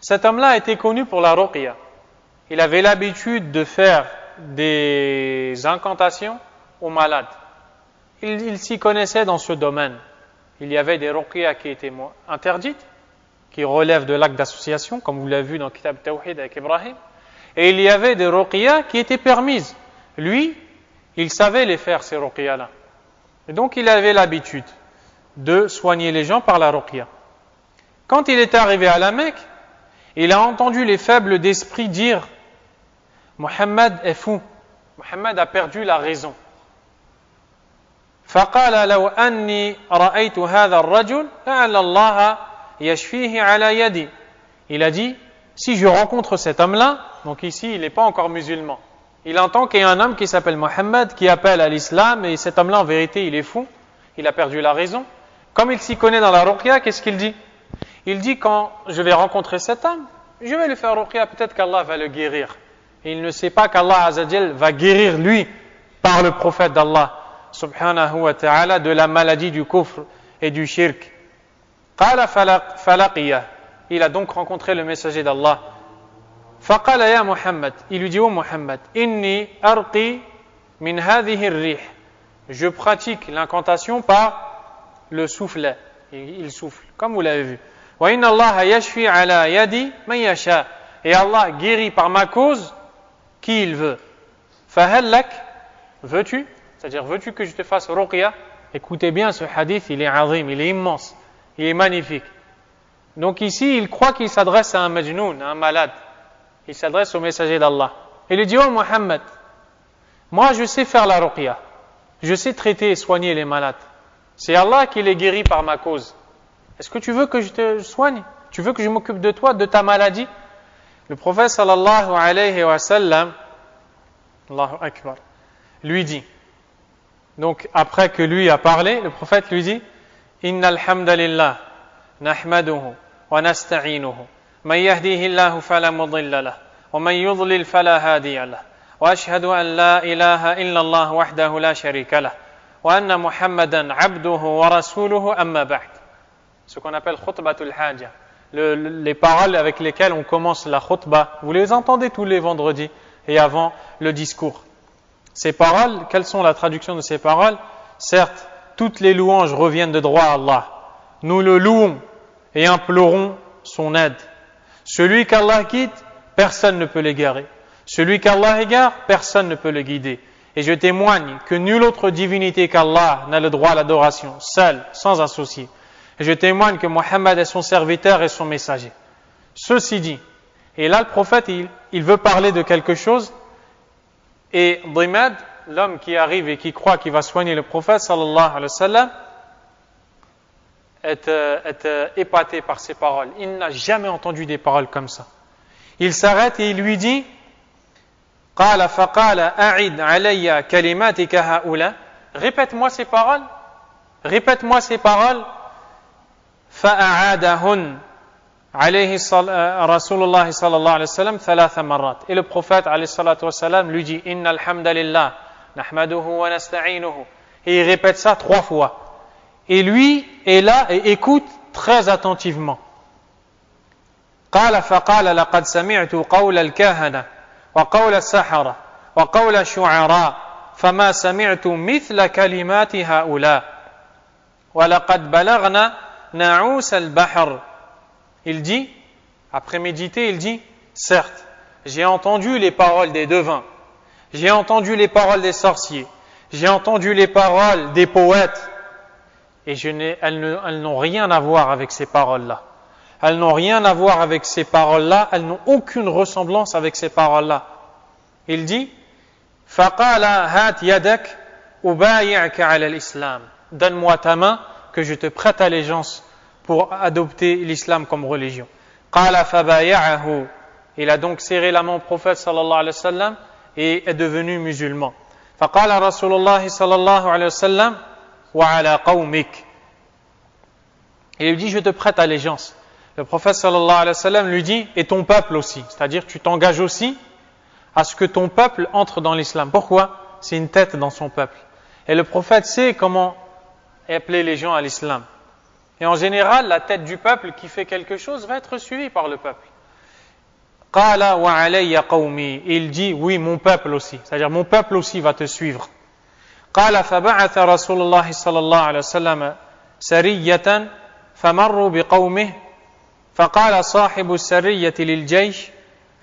Cet homme-là était connu pour la ruqya. Il avait l'habitude de faire des incantations aux malades. Il s'y connaissait dans ce domaine. Il y avait des ruqya qui étaient interdites, qui relèvent de l'acte d'association, comme vous l'avez vu dans Kitab Tawhid avec Ibrahim. Et il y avait des ruqya qui étaient permises. Lui, il savait les faire, ces ruqya-là. Et donc, il avait l'habitude de soigner les gens par la ruqya. Quand il est arrivé à la Mecque, il a entendu les faibles d'esprit dire « Mohammed est fou, Mohammed a perdu la raison. » فقال لو أني رأيت هذا الرجل لعل الله يشفيه على يدي. Il a dit, si je rencontre cet homme-là, donc ici il n'est pas encore musulman, il entend qu'il y a un homme qui s'appelle Mohammed qui appelle à l'islam, et cet homme-là en vérité il est fou, il a perdu la raison. Comme il s'y connaît dans la ruqya, qu'est-ce qu'il dit? Il dit, quand je vais rencontrer cet homme, je vais lui faire ruqya, peut-être qu'Allah va le guérir. Et il ne sait pas qu'Allah Azzajal va guérir lui par le prophète d'Allah subhanahu wa ta'ala de la maladie du kufr et du shirk. Qala falaqiyah. Il a donc rencontré le messager d'Allah. Faqala ya Muhammad. Il lui dit, oh Muhammad, inni arqi min hadhihi ar-rih. Je pratique l'incantation par le soufflet. Il souffle, comme vous l'avez vu. Wa inna Allah yashfi ala yadi man yasha. Et Allah guérit par ma cause qui il veut. Fahal lak, veux-tu? C'est-à-dire, veux-tu que je te fasse ruqya? Écoutez bien, ce hadith, il est azim, il est immense, il est magnifique. Donc ici, il croit qu'il s'adresse à un majnoun, à un malade. Il s'adresse au messager d'Allah. Il lui dit, oh Muhammad, Moi, je sais faire la ruqya. Je sais traiter et soigner les malades. C'est Allah qui les guérit par ma cause. Est-ce que tu veux que je te soigne? Tu veux que je m'occupe de toi, de ta maladie? Le prophète sallallahu alayhi wa sallam, Allahu Akbar, lui dit, donc après que lui a parlé, le prophète lui dit, Innal hamdalillah, nahmaduhu, wa nasta'inuhu, man yahdihillahu fala mudilla lahu, wa man yudlil fala hadiya lahu, wa ashhadu an la ilaha illallah wahdahu la sharika lahu, wa anna Muhammadan abduhu wa rasuluhu amma ba'd. Ce qu'on appelle khutbatul haja. Les paroles avec lesquelles on commence la khutbah, vous les entendez tous les vendredis et avant le discours. Ces paroles, quelles sont la traduction de ces paroles? Certes, toutes les louanges reviennent de droit à Allah. Nous le louons et implorons son aide. Celui qu'Allah guide, personne ne peut l'égarer. Celui qu'Allah égare, personne ne peut le guider. Et je témoigne que nulle autre divinité qu'Allah n'a le droit à l'adoration, seul, sans associé. Et je témoigne que Mohammed est son serviteur et son messager. Ceci dit, et là le prophète, il veut parler de quelque chose, et Dimad, l'homme qui arrive et qui croit qu'il va soigner le prophète, sallallahu alayhi wa sallam, est épaté par ces paroles. Il n'a jamais entendu des paroles comme ça. Il s'arrête et il lui dit, قال فقال أعد علي كلماتك هؤلاء. Répète-moi ces paroles. Répète-moi ces paroles. فأعادهن عليه رسول الله صلى الله عليه وسلم 3 مرات. Et le prophète عليه الصلاة والسلام lui dit إن الحمد لله نحمده ونستعينه. Et il répète ça 3 fois. Et lui est là et écoute très attentivement. قال فقال لقد سمعت قول الكهنة وقول السحرة وقول الشعراء فما سمعت مثل كلمات هؤلاء ولقد بلغنا نعوس البحر. Il dit, après méditer, il dit, certes, j'ai entendu les paroles des devins, j'ai entendu les paroles des sorciers, j'ai entendu les paroles des poètes, et elles n'ont rien à voir avec ces paroles-là. Elles n'ont rien à voir avec ces paroles-là, elles n'ont aucune ressemblance avec ces paroles-là. Il dit, فَقَالَ هَاتْ يَدَكْ أُبَايِعْكَ عَلَى الْإِسْلَامِ. Donne-moi ta main, que je te prête allégeance pour adopter l'islam comme religion. قَالَ فَبَايَعَهُ. Il a donc serré la main au prophète sallallahu alayhi wa sallam et est devenu musulman. فَقَالَ رَسُولُ اللَّهِ صلى الله عليه وسلم وَعَلَى قَوْمِكَ. Il lui dit, je te prête allégeance. Le prophète sallallahu alayhi wa sallam lui dit, et ton peuple aussi. C'est-à-dire, tu t'engages aussi à ce que ton peuple entre dans l'islam. Pourquoi? C'est une tête dans son peuple. Et le prophète sait comment appeler les gens à l'islam. Et en général, la tête du peuple qui fait quelque chose va être suivie par le peuple. Qala wa alayya qawmi. Il dit, oui, mon peuple aussi. C'est-à-dire, mon peuple aussi va te suivre. Qala faba'atha Rasulullah sallallahu alayhi wa sallam sariyatan famarru biqawmih. فقال صاحب السرية للجيش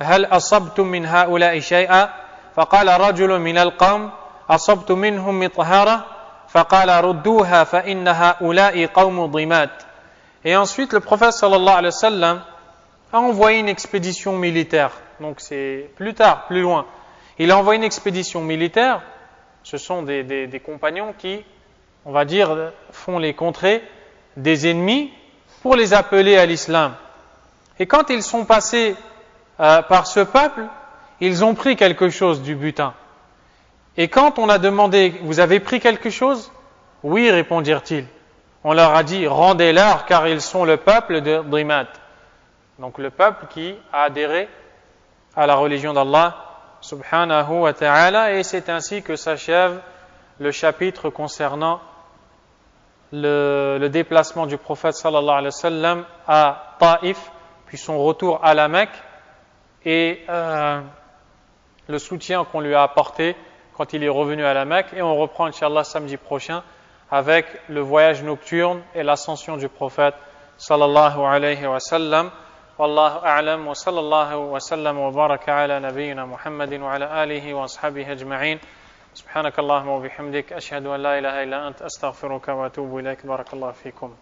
هل أصبتم من هؤلاء شيئا فقال رجل من القوم أصبت منهم مطهرة فقال ردوها فإن هؤلاء قوم ضماد. Et ensuite le prophète sallallahu alayhi wa sallam a envoyé une expédition militaire. Donc c'est plus tard, plus loin. Il a envoyé une expédition militaire. Ce sont des compagnons qui, on va dire, font les contrées des ennemis pour les appeler à l'islam. Et quand ils sont passés par ce peuple, ils ont pris quelque chose du butin. Et quand on a demandé, vous avez pris quelque chose? Oui, répondirent-ils. On leur a dit, rendez-leur car ils sont le peuple de Dimad. Donc le peuple qui a adhéré à la religion d'Allah subhanahu wa ta'ala. Et c'est ainsi que s'achève le chapitre concernant le déplacement du prophète sallallahu alayhi wa sallam à Taïf, puis son retour à la Mecque et le soutien qu'on lui a apporté quand il est revenu à la Mecque. Et on reprend Inch'Allah samedi prochain avec le voyage nocturne et l'ascension du prophète sallallahu alayhi wa sallam. Wallahu a'lam wa sallallahu wa sallam wa baraka ala nabiyyina Muhammadin wa ala alihi wa ashabihi ajma'in. سبحانك اللهم وبحمدك أشهد أن لا إله إلا أنت أستغفرك وأتوب إليك بارك الله فيكم